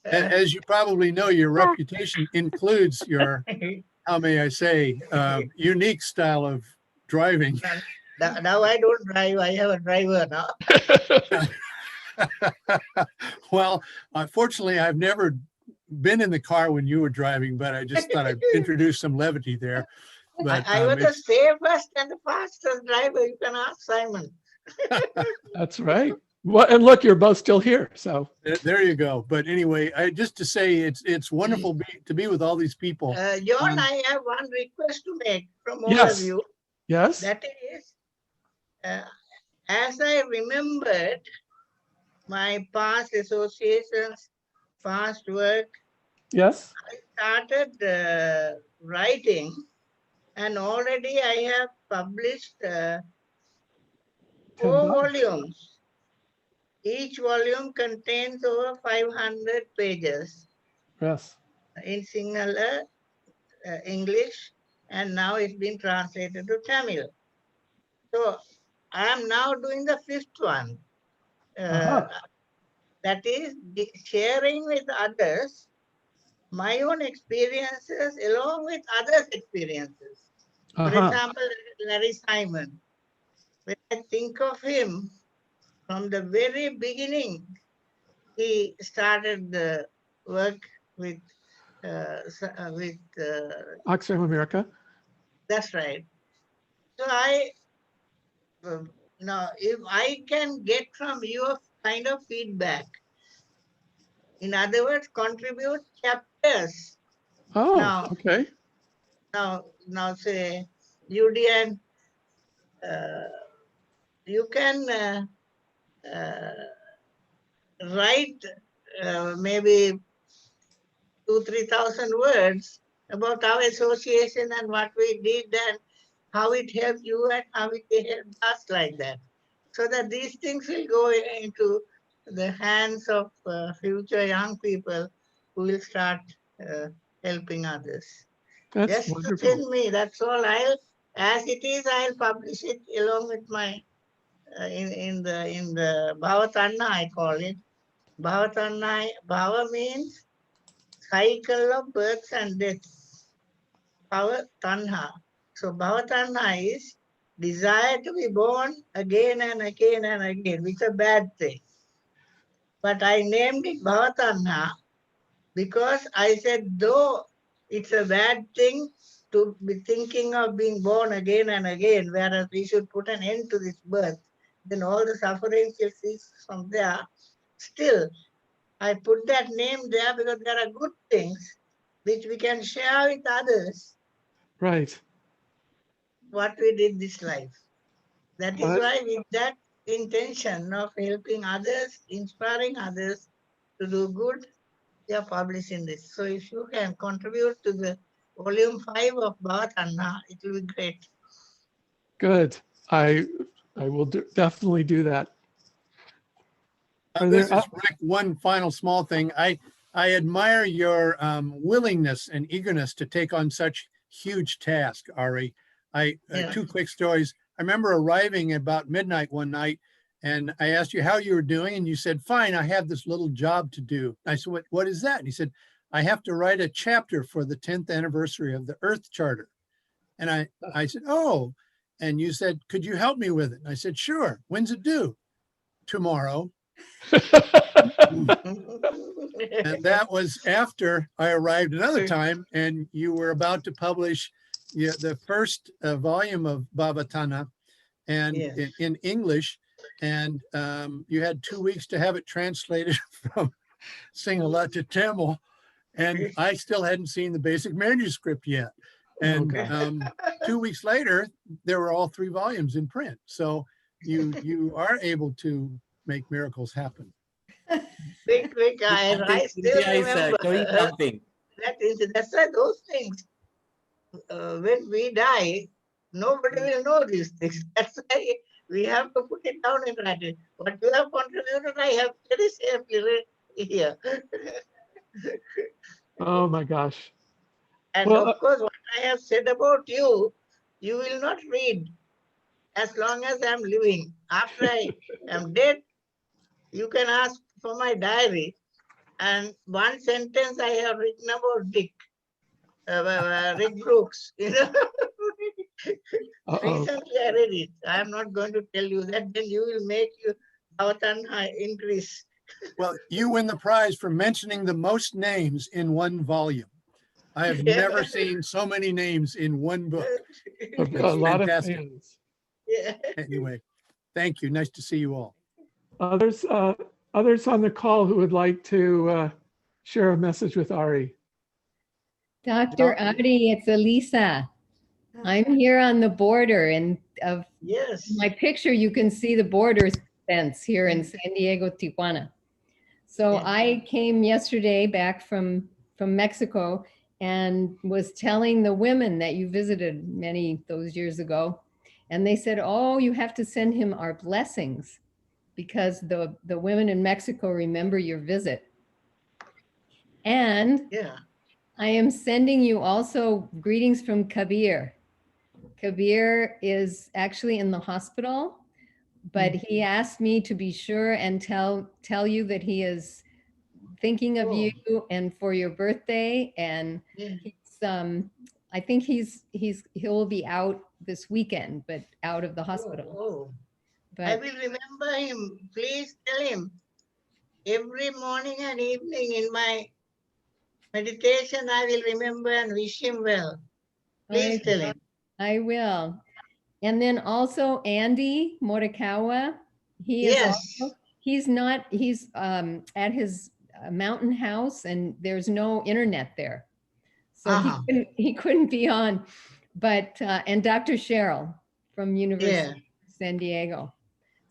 As you probably know, your reputation includes your, how may I say, unique style of driving. Now I don't drive, I have a driver now. Well, unfortunately, I've never been in the car when you were driving, but I just thought I'd introduce some levity there. But I was the safest and the fastest driver. You can ask Simon. That's right. Well, and look, you're both still here. So there you go. But anyway, just to say, it's wonderful to be with all these people. John, I have one request to make from all yes. of you. Yes. That is, as I remembered my past associations, past work. Yes. I started writing, and already I have published 4 volumes. Each volume contains over 500 pages. Yes. In Sinhala, English, and now it's been translated to Tamil. So I am now doing the 5th one. That is sharing with others my own experiences along with others' experiences. For example, Larry Simon. When I think of him, from the very beginning, he started the work with Oxfam America. That's right. So now if I can get from your kind of feedback, in other words, contribute chapters. Oh, now, okay. Now say, Judy, and you can write maybe 2,000-3,000 words about our association and what we did and how it helped you and how it helped us, like that. So that these things will go into the hands of future young people who will start helping others. That's just wonderful. To send me, that's all. As it is, I'll publish it along with my in the Bhavatanna, I call it. Bhavatanha, Bhava means cycle of births and deaths. Bhavatanha. So Bhavatanha is desire to be born again and again and again, which is a bad thing. But I named it Bhavatanha because I said, though it's a bad thing to be thinking of being born again and again, whereas we should put an end to this birth, then all the suffering will cease from there. Still, I put that name there because there are good things which we can share with others. Right. What we did this life. That is Uh, why with that intention of helping others, inspiring others to do good, we are publishing this. So if you can contribute to the volume 5 of Bhavatanha, it will be great. Good. I will definitely do that. Are This there is Rick. One final small thing. I admire your willingness and eagerness to take on such huge task, Ari. Yeah. Two quick stories. I remember arriving about midnight one night, and I asked you how you were doing, and you said, "Fine, I have this little job to do." I said, "What is that?" And he said, "I have to write a chapter for the 10th anniversary of the Earth Charter." And I said, "Oh," and you said, "Could you help me with it?" And I said, "Sure. When's it due?" "Tomorrow." And that was after I arrived another time, and you were about to publish the first volume of Bhavatanha and in English, and you had 2 weeks to have it translated from Sinhala to Tamil, and I still hadn't seen the basic manuscript yet. And 2 weeks later, there were all 3 volumes in print. So you are able to make miracles happen. Quick, I still India is remember doing something. that incident. That's why those things, when we die, nobody will know these things. That's why we have to put it down in writing. What you have contributed, I have very safely here. Oh my gosh. And Well, of course, what I have said about you, you will not read as long as I'm living. After I am dead, you can ask for my diary. And one sentence I have written about Dick, Rick Brooks. You know, recently I read it. I am not going to tell you that. Then you will make your Bhavatanha increase. Well, you win the prize for mentioning the most names in one volume. I have never seen so many names in one book. A lot of fantastic. fans. Yeah. Anyway, thank you. Nice to see you all. Others on the call who would like to share a message with Ari. Dr. Ari, it's Elisa. I'm here on the border, and of my picture, you can see the border fence here in San Diego, Tijuana. So I came yesterday back from Mexico and was telling the women that you visited those years ago. And they said, oh, you have to send him our blessings because the women in Mexico remember your visit. And I am sending you also greetings from Kabir. Kabir is actually in the hospital, but he asked me to be sure and tell you that he is thinking of you and for your birthday. And he's, I think he'll be out this weekend, but out of the hospital. But I will remember him. Please tell him every morning and evening in my meditation, I will remember and wish him well. Please tell him. I will. And then also Andy Morikawa, he is also, he's at his mountain house and there's no internet there. So he couldn't be on, but, and Dr. Cheryl from University of San Diego.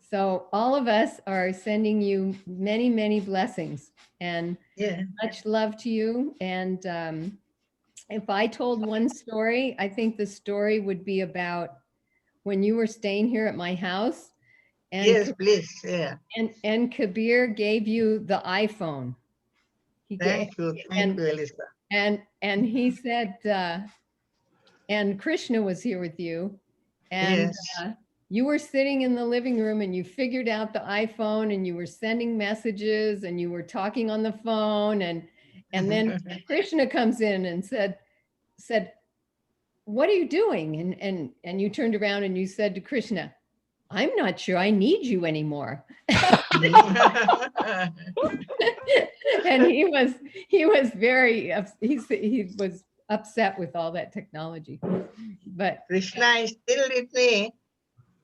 So all of us are sending you many, many blessings and much love to you. And if I told one story, I think the story would be about when you were staying here at my house. And please, And Kabir gave you the iPhone. Thank you, Elisa. And he said, and Krishna was here with you. And you were sitting in the living room and you figured out the iPhone and you were sending messages and you were talking on the phone, and then Krishna comes in and said, what are you doing? And you turned around and you said to Krishna, I'm not sure I need you anymore. And he was very, he was upset with all that technology. But Krishna is still with me.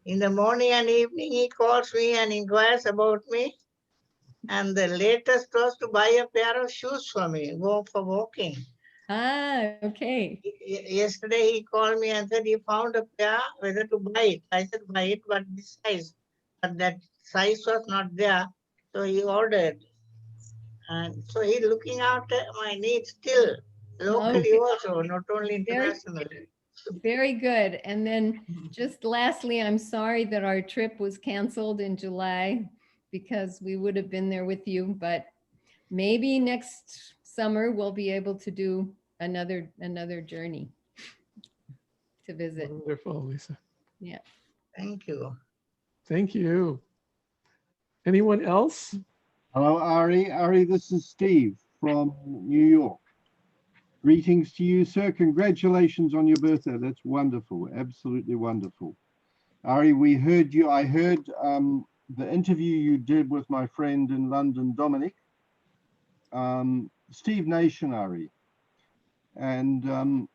In the morning and evening, he calls me and inquires about me. And the latest was to buy a pair of shoes for me, go for walking. Ah, okay. Yesterday he called me and said he found a pair, whether to buy it. I said, buy it, but this size. But that size was not there, so he ordered. And so he's looking after my needs still, locally Okay. also, not only internationally. Very good. And then just lastly, I'm sorry that our trip was canceled in July because we would have been there with you, but maybe next summer we'll be able to do another journey to visit. Wonderful, Lisa. Yeah. Thank you. Thank you. Anyone else? Hello, Ari. Ari, this is Steve from New York. Greetings to you, sir. Congratulations on your birthday. That's wonderful. Absolutely wonderful. Ari, we heard you. I heard the interview you did with my friend in London, Dominic, Steve Nation, Ari. And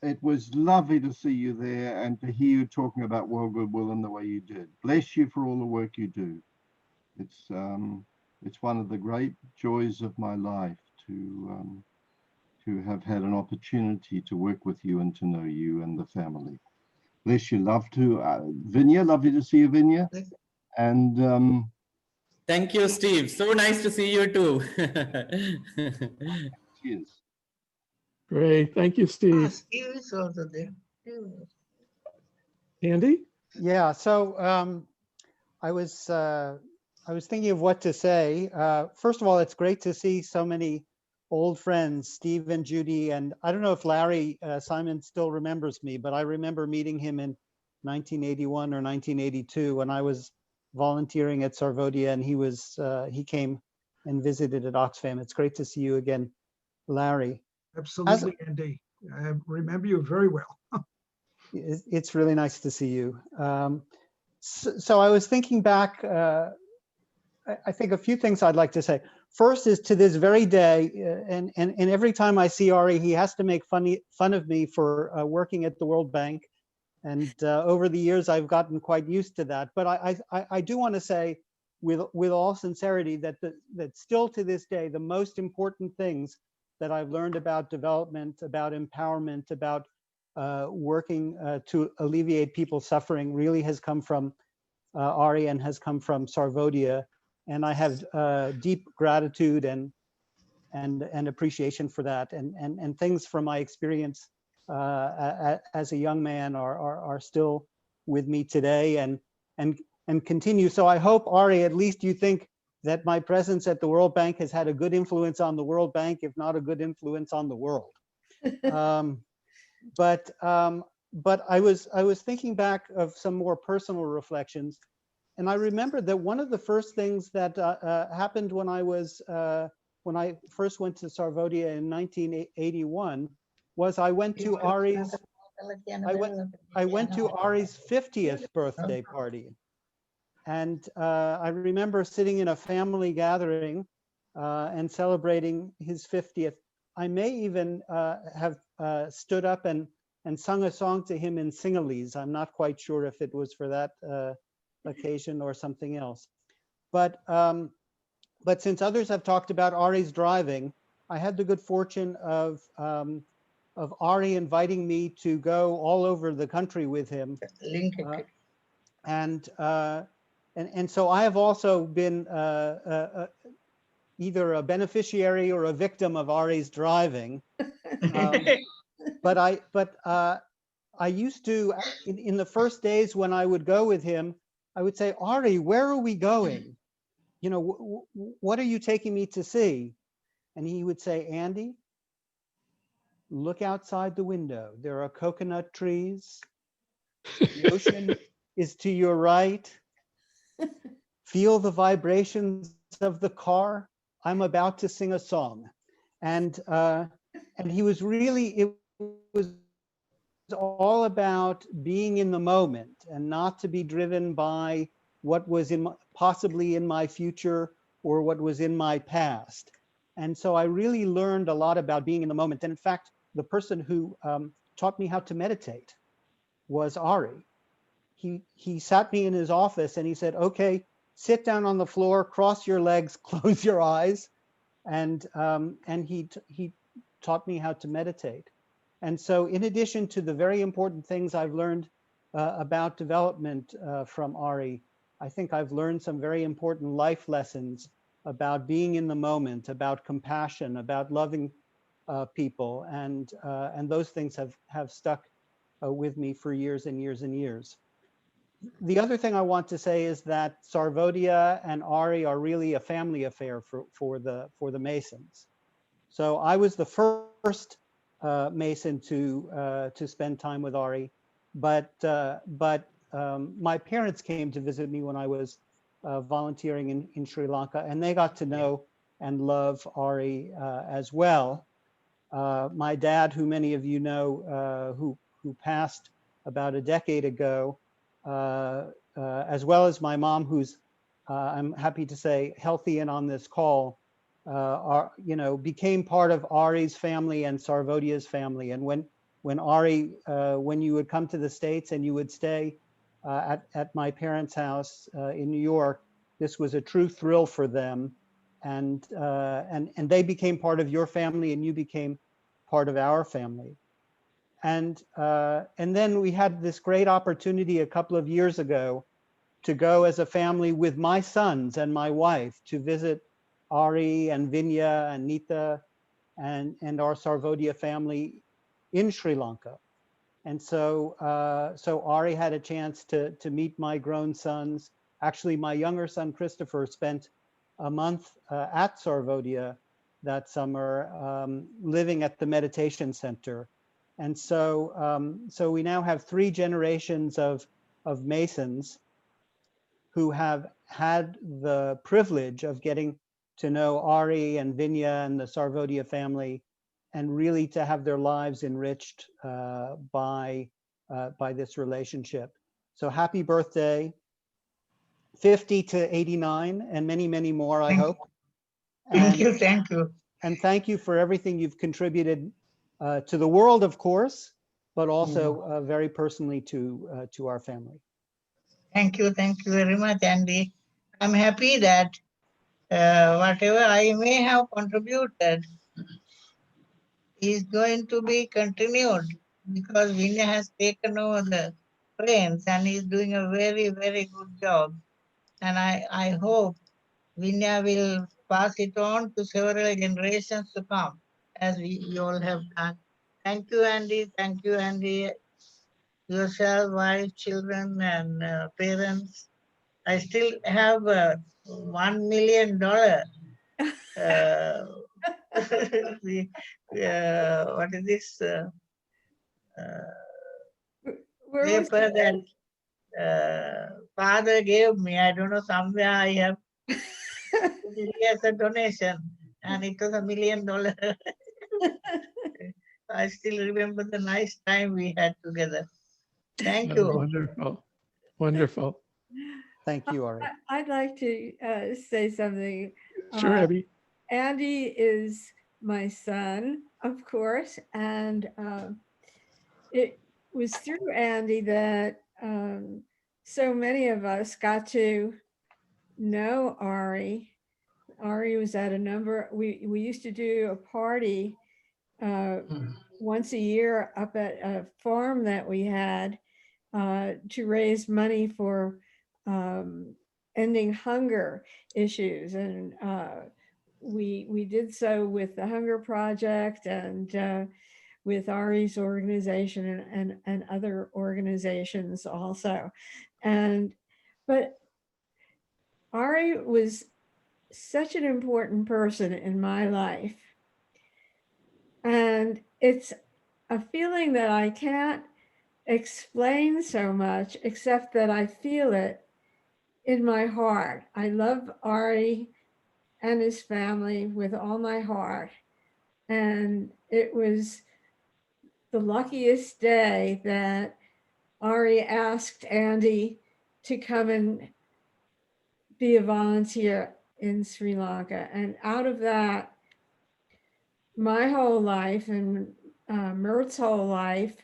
it was lovely to see you there and to hear you talking about World Goodwill in the way you did. Bless you for all the work you do. It's one of the great joys of my life to have had an opportunity to work with you and to know you and the family. Bless you. Love to Vinya. Lovely to see you, Vinya. And Thank you, Steve. So nice to see you too. cheers. Great. Thank you, Steve. Steve is also there. Andy? Yeah, so I was thinking of what to say. First of all, it's great to see so many old friends, Steve and Judy, and I don't know if Larry Simon still remembers me, but I remember meeting him in 1981 or 1982 when I was volunteering at Sarvodia, and he came and visited at Oxfam. It's great to see you again, Larry. Absolutely, Andy. I remember you very well. It's really nice to see you. So I was thinking back, I think a few things I'd like to say. First is to this very day, and every time I see Ari, he has to make fun of me for working at the World Bank. And over the years, I've gotten quite used to that. But I do want to say with all sincerity that still to this day, the most important things that I've learned about development, about empowerment, about working to alleviate people's suffering really has come from Ari and has come from Sarvodia. And I have deep gratitude and appreciation for that. And things from my experience as a young man are still with me today and continue. So I hope, Ari, at least you think that my presence at the World Bank has had a good influence on the World Bank, if not a good influence on the world. But I was thinking back of some more personal reflections. And I remember that one of the first things that happened when I first went to Sarvodia in 1981 was I went to Ari's 50th birthday party. And I remember sitting in a family gathering and celebrating his 50th. I may even have stood up and sung a song to him in Sinhalese. I'm not quite sure if it was for that occasion or something else. But since others have talked about Ari's driving, I had the good fortune of Ari inviting me to go all over the country with him. And so I have also been either a beneficiary or a victim of Ari's driving. But I used to, in the first days when I would go with him, I would say, Ari, where are we going? You know, what are you taking me to see? And he would say, Andy, look outside the window. There are coconut trees. The ocean is to your right. Feel the vibrations of the car. I'm about to sing a song. And he was really, it was all about being in the moment and not to be driven by what was possibly in my future or what was in my past. And so I really learned a lot about being in the moment. And in fact, the person who taught me how to meditate was Ari. He sat me in his office and he said, okay, sit down on the floor, cross your legs, close your eyes. And he taught me how to meditate. And so in addition to the very important things I've learned about development from Ari, I think I've learned some very important life lessons about being in the moment, about compassion, about loving people. And those things have stuck with me for years and years and years. The other thing I want to say is that Sarvodya and Ari are really a family affair for the Masons. So I was the first Mason to spend time with Ari, but my parents came to visit me when I was volunteering in Sri Lanka, and they got to know and love Ari as well. My dad, who many of you know, who passed about a decade ago, as well as my mom, who's I'm happy to say healthy and on this call, became part of Ari's family and Sarvodya's family. And when Ari, when you would come to the States and you would stay at my parents' house in New York, this was a true thrill for them. And they became part of your family and you became part of our family. And then we had this great opportunity a couple of years ago to go as a family with my sons and my wife to visit Ari and Vinya and Nita and our Sarvodya family in Sri Lanka. And so Ari had a chance to meet my grown sons. Actually, my younger son, Christopher, spent a month at Sarvodya that summer, living at the meditation center. And so we now have 3 generations of Masons who have had the privilege of getting to know Ari and Vinya and the Sarvodya family, and really to have their lives enriched by this relationship. So happy birthday, 50 to 89, and many, many more, I hope. Thank you, thank you. And thank you for everything you've contributed to the world, of course, but also very personally to our family. Thank you very much, Andy. I'm happy that whatever I may have contributed is going to be continued, because Vinay has taken over the reins and is doing a very, very good job. And I hope Vinay will pass it on to several generations to come, as we all have done. Thank you, Andy. Thank you, Andy. Yourself, wife, children, and parents. I still have $1 million. What is this paper that father gave me? I don't know, somewhere I have put it as a donation, and it was $1 million. I still remember the nice time we had together. Thank you. Wonderful, wonderful. Thank you, Ari. I'd like to say something. Sure, Abby. Andy is my son, of course, and it was through Andy that so many of us got to know Ari. Ari was at a number, we used to do a party once a year up at a farm that we had to raise money for ending hunger issues. And we did so with the Hunger Project and with Ari's organization and other organizations also. But Ari was such an important person in my life. And it's a feeling that I can't explain so much, except that I feel it in my heart. I love Ari and his family with all my heart. And it was the luckiest day that Ari asked Andy to come and be a volunteer in Sri Lanka. And out of that, my whole life and Mert's whole life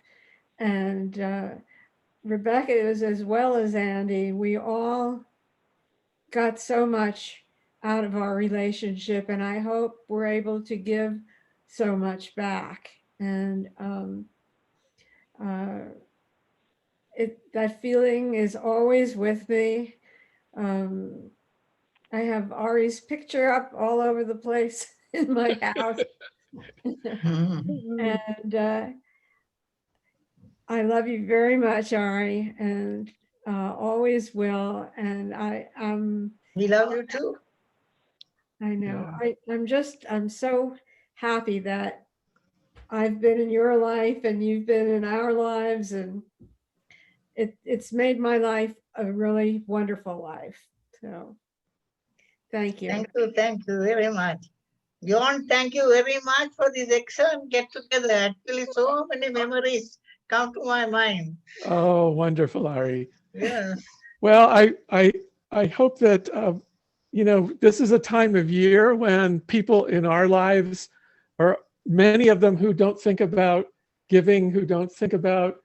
and Rebecca is as well as Andy, we all got so much out of our relationship, and I hope we're able to give so much back. And that feeling is always with me. I have Ari's picture up all over the place in my house. And I love you very much, Ari, and always will. And we love you too. I know. I'm so happy that I've been in your life and you've been in our lives, and it's made my life a really wonderful life. So thank you. Thank you very much. John, thank you very much for this excellent get together. Actually, so many memories come to my mind. Oh, wonderful, Ari. Yes. Well, I hope that, this is a time of year when people in our lives, or many of them who don't think about giving, who don't think about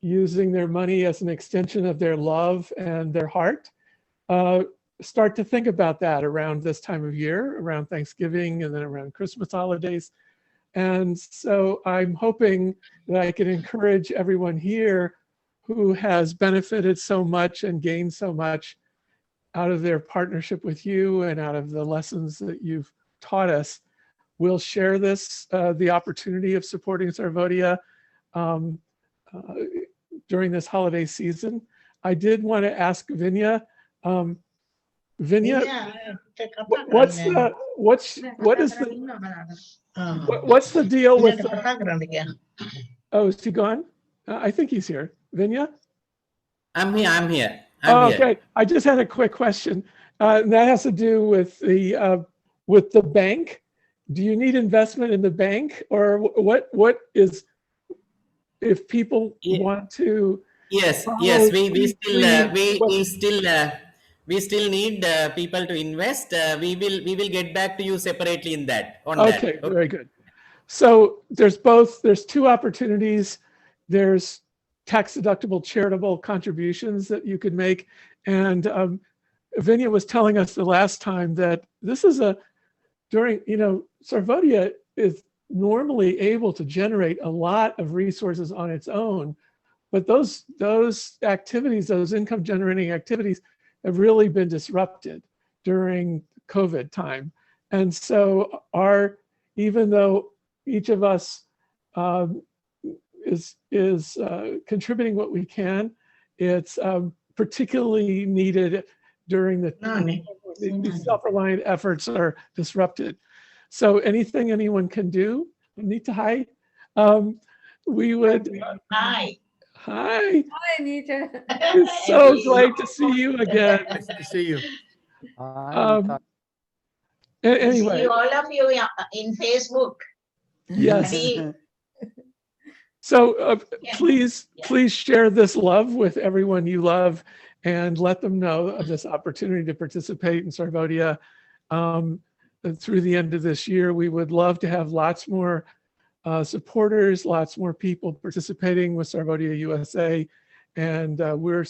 using their money as an extension of their love and their heart, start to think about that around this time of year, around Thanksgiving and then around Christmas holidays. And so I'm hoping that I can encourage everyone here who has benefited so much and gained so much out of their partnership with you and out of the lessons that you've taught us. We'll share this, the opportunity of supporting Sarvodia during this holiday season. I did want to ask Vinya, what's the deal with oh, is he gone? I think he's here. Vinya? I'm here. Okay, I just had a quick question. And that has to do with the bank. Do you need investment in the bank, or what is, if people want to? Yes, we still need people to invest. We will get back to you separately in that. Okay, very good. So there's two opportunities. There's tax deductible charitable contributions that you could make. And Vinya was telling us the last time that this is Sarvodia is normally able to generate a lot of resources on its own, but those activities, those income generating activities, have really been disrupted during COVID time. And so even though each of us is contributing what we can, it's particularly needed during these self-reliant efforts are disrupted. So anything anyone can do, Anita, hi. We would. Hi. Hi. Hi, Anita. It's so great to see you again. Nice to see you. Anyway. See all of you in Facebook. Yes. So please share this love with everyone you love and let them know of this opportunity to participate in Sarvodia through the end of this year. We would love to have lots more supporters, lots more people participating with Sarvodia USA. And we're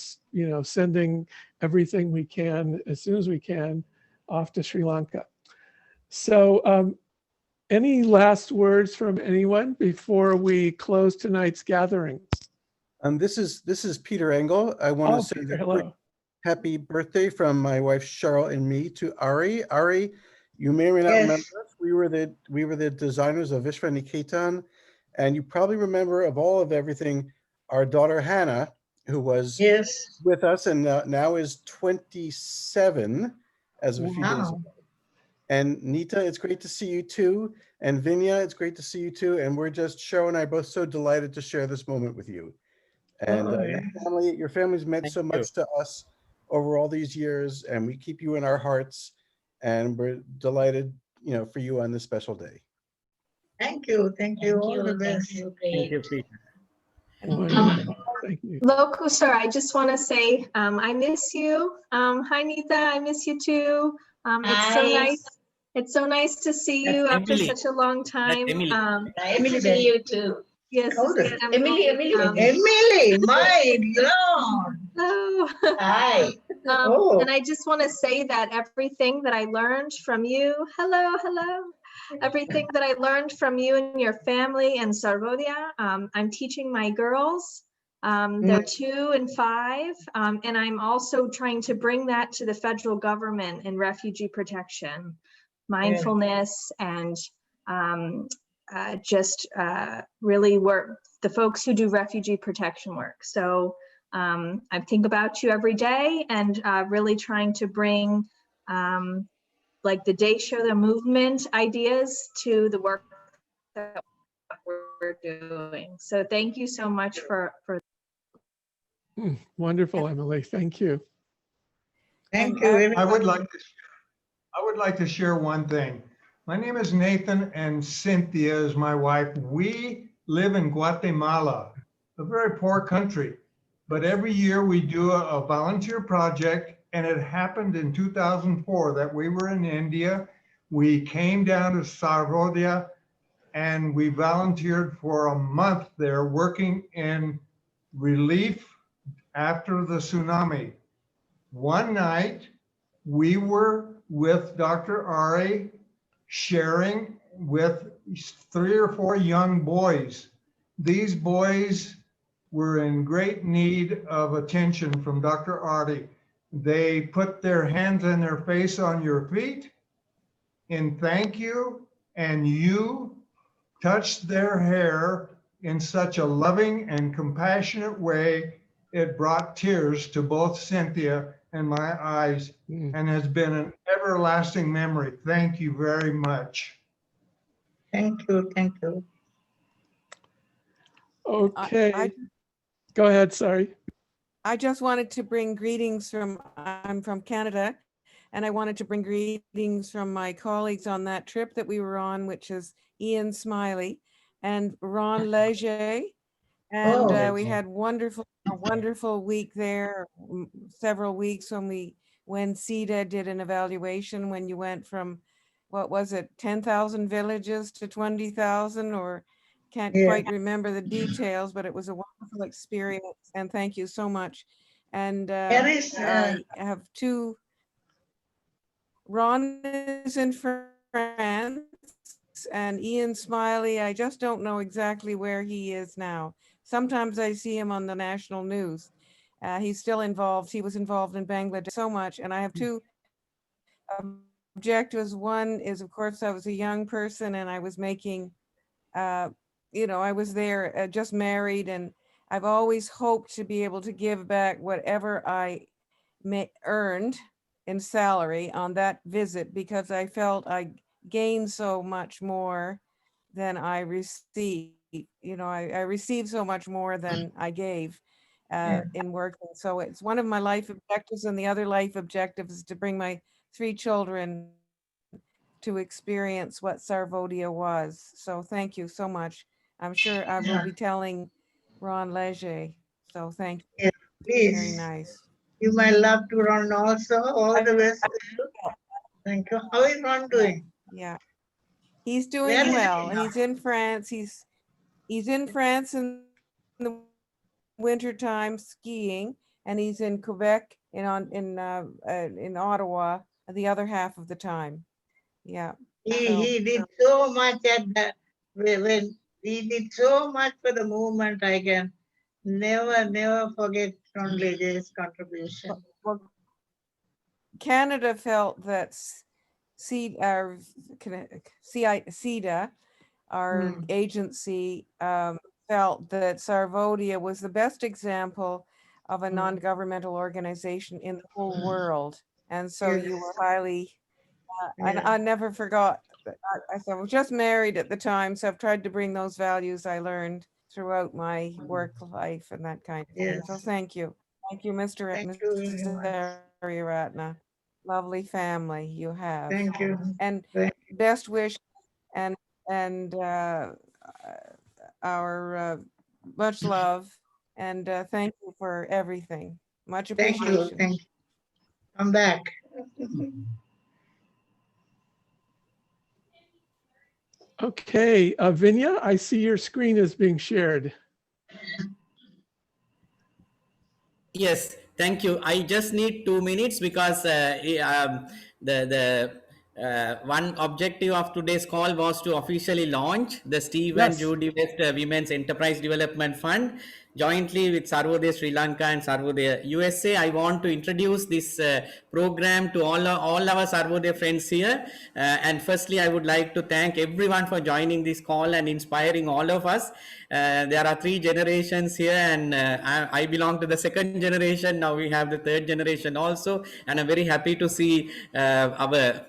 sending everything we can as soon as we can off to Sri Lanka. So any last words from anyone before we close tonight's gathering? This is Peter Engel. I want to say Peter, a hello. quick happy birthday from my wife Cheryl and me to Ari. Ari, you may or may not remember us. We were the designers of Vishwaniketan, and you probably remember of everything our daughter Hannah, who was with us and now is 27 as of a few days ago. And Nita, it's great to see you too. And Vinya, it's great to see you too. And Cheryl and I are both so delighted to share this moment with you. And Oh, yes. your family's meant Thank so you. much to us over all these years, and we keep you in our hearts. And we're delighted, for you on this special day. Thank you. Thank you. All the best. Thank you, Peter. Wonderful. Thank you. Loku, sir, I just want to say I miss you. Hi, Nita. I miss you too. It's so Hi. nice. It's so nice to see That's you after Emily. such a long time. Emily. Nice to see you too. Yes, Oh, this is Emily, Emily. Emily, my Lord. Hello. Hi. Oh. And I just want to say that everything that I learned from you, hello, everything that I learned from you and your family in Sarvodia, I'm teaching my girls. They're 2 and 5, and I'm also trying to bring that to the federal government in refugee protection, mindfulness, and just really work the folks who do refugee protection work. So I think about you every day, and really trying to bring like the Day Show the movement ideas to the work that we're doing. So thank you so much for Wonderful, Emily. Thank you. Thank you. I would like to share one thing. My name is Nathan, and Cynthia is my wife. We live in Guatemala, a very poor country, but every year we do a volunteer project, and it happened in 2004 that we were in India. We came down to Sarvodia, and we volunteered for a month there working in relief after the tsunami. One night, we were with Dr. Ari sharing with 3 or 4 young boys. These boys were in great need of attention from Dr. Ari. They put their hands and their face on your feet in thank you, and you touched their hair in such a loving and compassionate way. It brought tears to both Cynthia and my eyes, and has been an everlasting memory. Thank you very much. Thank you. Thank you. Okay. Go ahead, sorry. I just wanted to bring greetings I'm from Canada, and I wanted to bring greetings from my colleagues on that trip that we were on, which is Ian Smiley and Ron Leger. And we had a wonderful week there, several weeks when CETA did an evaluation, when you went from, what was it, 10,000 villages to 20,000, or can't quite remember the details, but it was a wonderful experience. And thank you so much. And I have 2. Ron is in France, and Ian Smiley, I just don't know exactly where he is now. Sometimes I see him on the national news. He's still involved. He was involved in Bangladesh so much. And I have 2 objectives. One is, of course, I was a young person and I was making, I was there just married, and I've always hoped to be able to give back whatever I earned in salary on that visit, because I felt I gained so much more than I received. I received so much more than I gave in working. So it's one of my life objectives, and the other life objective is to bring my 3 children to experience what Sarvodia was. So thank you so much. I'm sure I will be telling Ron Leger. So thank you. Yes, please. Very nice. You my love to Ron also. All the best to you. Thank you. How is Ron doing? Yeah, he's doing Where is well. he now? He's in France. He's in France in the wintertime skiing, and he's in Quebec in Ottawa the other half of the time. Yeah. He did so much when he did so much for the movement. I can never forget Ron Leger's contribution. Well, Canada felt that CETA, our agency, felt that Sarvodia was the best example of a non-governmental organization in the whole world. And so you were highly, I never forgot. I was just married at the time, so I've tried to bring those values I learned throughout my work life and that kind of thing. So Yes. thank you. Thank you, Mr. and Thank you very Mrs. much. Ariyaratne. Lovely family you have. Thank you. And Thank best wish and our much love and thank you for everything. Much Thank you. appreciation. Thank you. Come back. Okay, Vinya, I see your screen is being shared. Yes, thank you. I just need 2 minutes because the one objective of today's call was to officially launch the Steve and Yes. Judy West Women's Enterprise Development Fund jointly with Sarvodaya Sri Lanka and Sarvodaya USA. I want to introduce this program to all our Sarvodaya friends here. And firstly, I would like to thank everyone for joining this call and inspiring all of us. There are 3 generations here, and I belong to the second generation. Now we have the third generation also, and I'm very happy to see our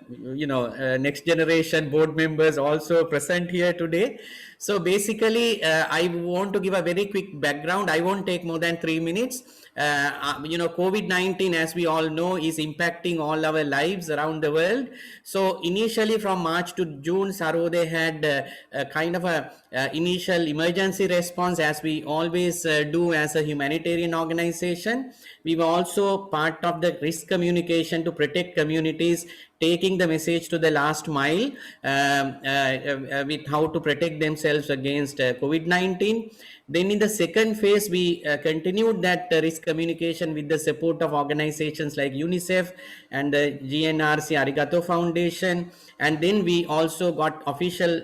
next generation board members also present here today. So basically, I want to give a very quick background. I won't take more than 3 minutes. COVID-19, as we all know, is impacting all our lives around the world. So initially from March to June, Sarvodaya had a kind of a initial emergency response, as we always do as a humanitarian organization. We were also part of the risk communication to protect communities, taking the message to the last mile with how to protect themselves against COVID-19. Then in the second phase, we continued that risk communication with the support of organizations like UNICEF and the GNRC Arigato Foundation. And then we also got official,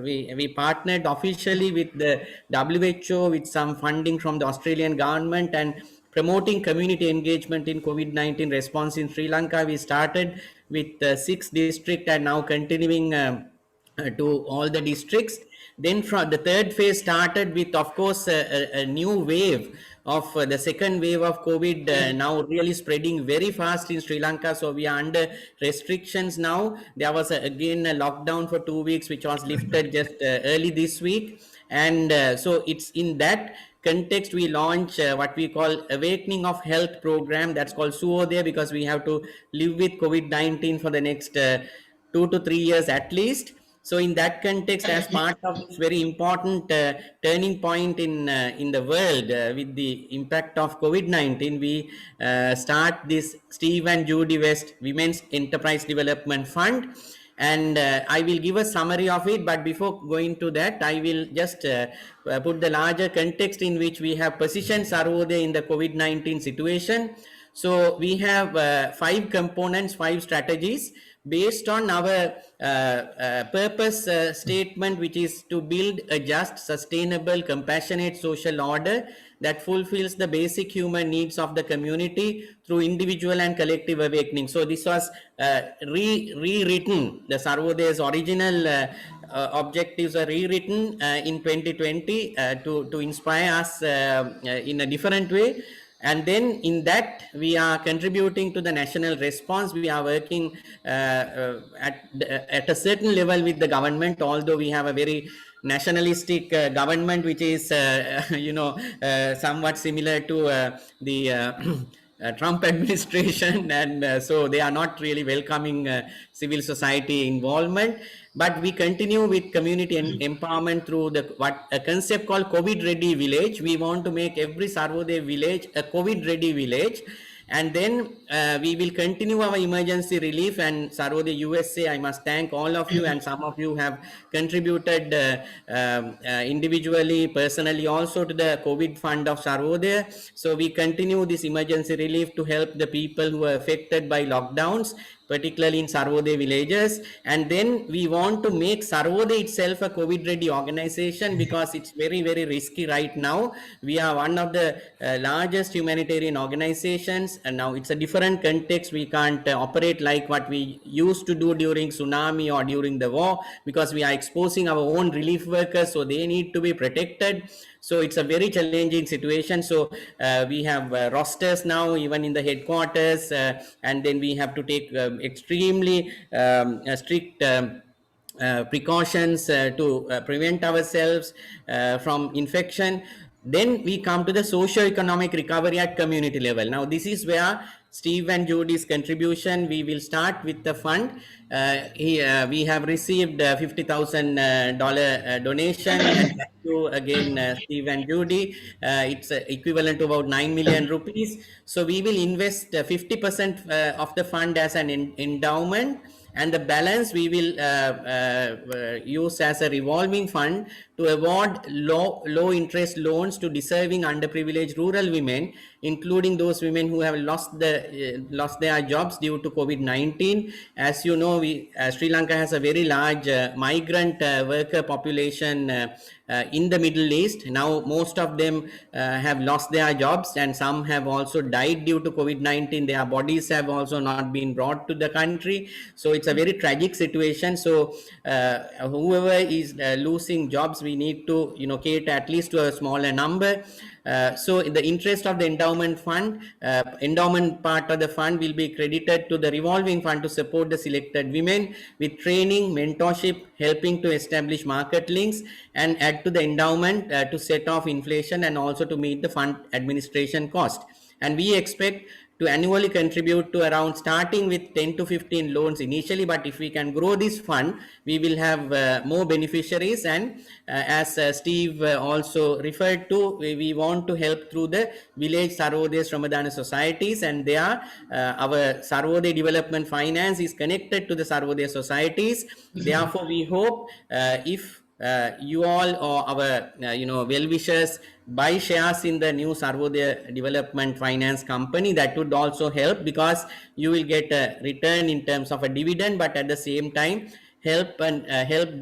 we partnered officially with the WHO with some funding from the Australian government and promoting community engagement in COVID-19 response in Sri Lanka. We started with 6 districts and now continuing to all the districts. Then from the third phase started with, of course, a new wave of the second wave of COVID now really spreading very fast in Sri Lanka. So we are under restrictions now. There was again a lockdown for 2 weeks, which was lifted just early this week. And so it's in that context we launch what we call Awakening of Health program, that's called Suodaya, because we have to live with COVID-19 for the next 2 to 3 years at least. So in that context, as part of this very important turning point in the world with the impact of COVID-19, we start this Steve and Judy West Women's Enterprise Development Fund. And I will give a summary of it, but before going to that, I will just put the larger context in which we have positioned Sarvodaya in the COVID-19 situation. So we have 5 components, 5 strategies based on our purpose statement, which is to build a just, sustainable, compassionate social order that fulfills the basic human needs of the community through individual and collective awakening. So this was rewritten. The Sarvodaya's original objectives are rewritten in 2020 to inspire us in a different way. And then in that, we are contributing to the national response. We are working at a certain level with the government, although we have a very nationalistic government, which is, somewhat similar to the Trump administration. And so they are not really welcoming civil society involvement. But we continue with community empowerment through a concept called COVID ready village. We want to make every Sarvodaya village a COVID ready village. And then we will continue our emergency relief. And Sarvodaya USA, I must thank all of you, and some of you have contributed individually, personally also to the COVID fund of Sarvodaya. So we continue this emergency relief to help the people who are affected by lockdowns, particularly in Sarvodaya villages. And then we want to make Sarvodaya itself a COVID ready organization, because it's very, very risky right now. We are one of the largest humanitarian organizations, and now it's a different context. We can't operate like what we used to do during tsunami or during the war, because we are exposing our own relief workers, so they need to be protected. So it's a very challenging situation. So we have rosters now, even in the headquarters, and then we have to take extremely strict precautions to prevent ourselves from infection. Then we come to the socio-economic recovery at community level. Now, this is where Steve and Judy's contribution. We will start with the fund. We have received $50,000 donation, and thank you again, Steve and Judy. It's equivalent to about 9 million rupees. So we will invest 50% of the fund as an endowment, and the balance we will use as a revolving fund to award low interest loans to deserving underprivileged rural women, including those women who have lost their jobs due to COVID-19. As you know, Sri Lanka has a very large migrant worker population in the Middle East. Now, most of them have lost their jobs, and some have also died due to COVID-19. Their bodies have also not been brought to the country. So it's a very tragic situation. So whoever is losing jobs, we need to cater at least to a smaller number. So in the interest of the endowment fund, endowment part of the fund will be credited to the revolving fund to support the selected women with training, mentorship, helping to establish market links, and add to the endowment to set off inflation and also to meet the fund administration cost. And we expect to annually contribute to around, starting with 10 to 15 loans initially, but if we can grow this fund, we will have more beneficiaries. And as Steve also referred to, we want to help through the village Sarvodaya Shramadana societies, and there our Sarvodaya Development Finance is connected to the Sarvodaya societies. Therefore, we hope if you all or our well-wishers buy shares in the new Sarvodaya Development Finance Company, that would also help, because you will get a return in terms of a dividend, but at the same time help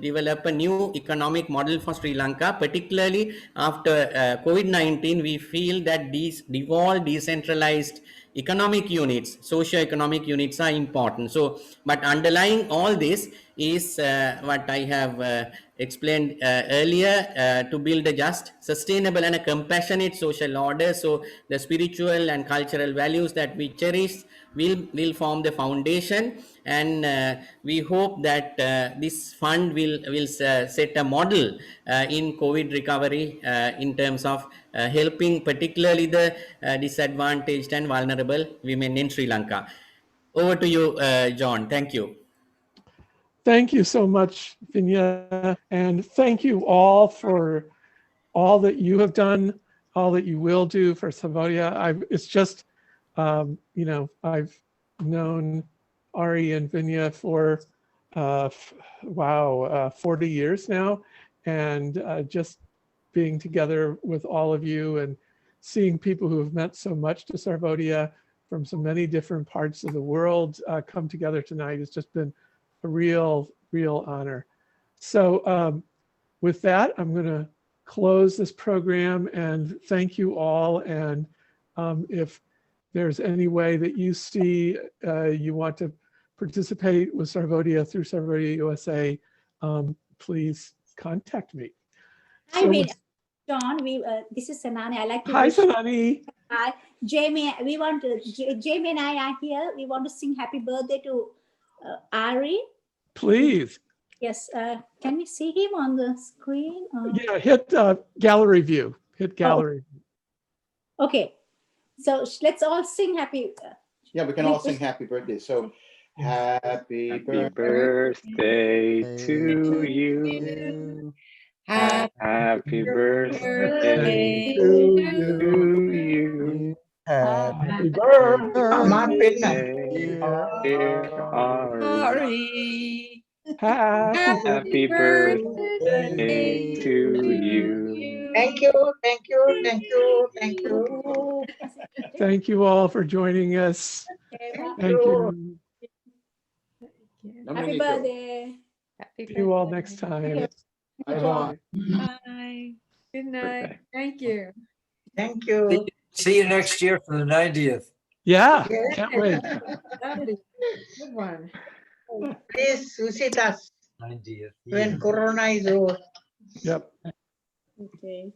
develop a new economic model for Sri Lanka, particularly after COVID-19. We feel that these devolved, decentralized economic units, socio-economic units are important. So, but underlying all this is what I have explained earlier, to build a just, sustainable and a compassionate social order. So the spiritual and cultural values that we cherish will form the foundation, and we hope that this fund will set a model in COVID recovery in terms of helping particularly the disadvantaged and vulnerable women in Sri Lanka. Over to you, John. Thank you. Thank you so much, Vinya, and thank you all for all that you have done, all that you will do for Sarvodaya. It's just, I've known Ari and Vinya for 40 years now, and just being together with all of you and seeing people who have meant so much to Sarvodaya from so many different parts of the world come together tonight has just been a real honor. So with that, I'm going to close this program and thank you all. And if there's any way that you see you want to participate with Sarvodaya through Sarvodaya USA, please contact me. Hi, John. This is Sanani. I like to. Hi, Sanani. Hi, Jamie. Jamie and I are here. We want to sing happy birthday to Ari. Please. Yes. Can we see him on the screen? Yeah, hit gallery view. Hit gallery. Oh. Okay. So let's all sing happy. Yeah, we can all sing happy birthday. So happy birthday to you. Happy birthday to you. Happy birthday, dear Ari. Happy birthday to you. Thank you, thank you, thank you, thank you. Thank you all for joining us. Thank you. Happy birthday. See you all next time. Bye. Good night. Thank you. Thank you. See you next year for the 90th. Yeah, can't wait. Good one. Please visit us 90th. when Corona is over. Yep. Okay.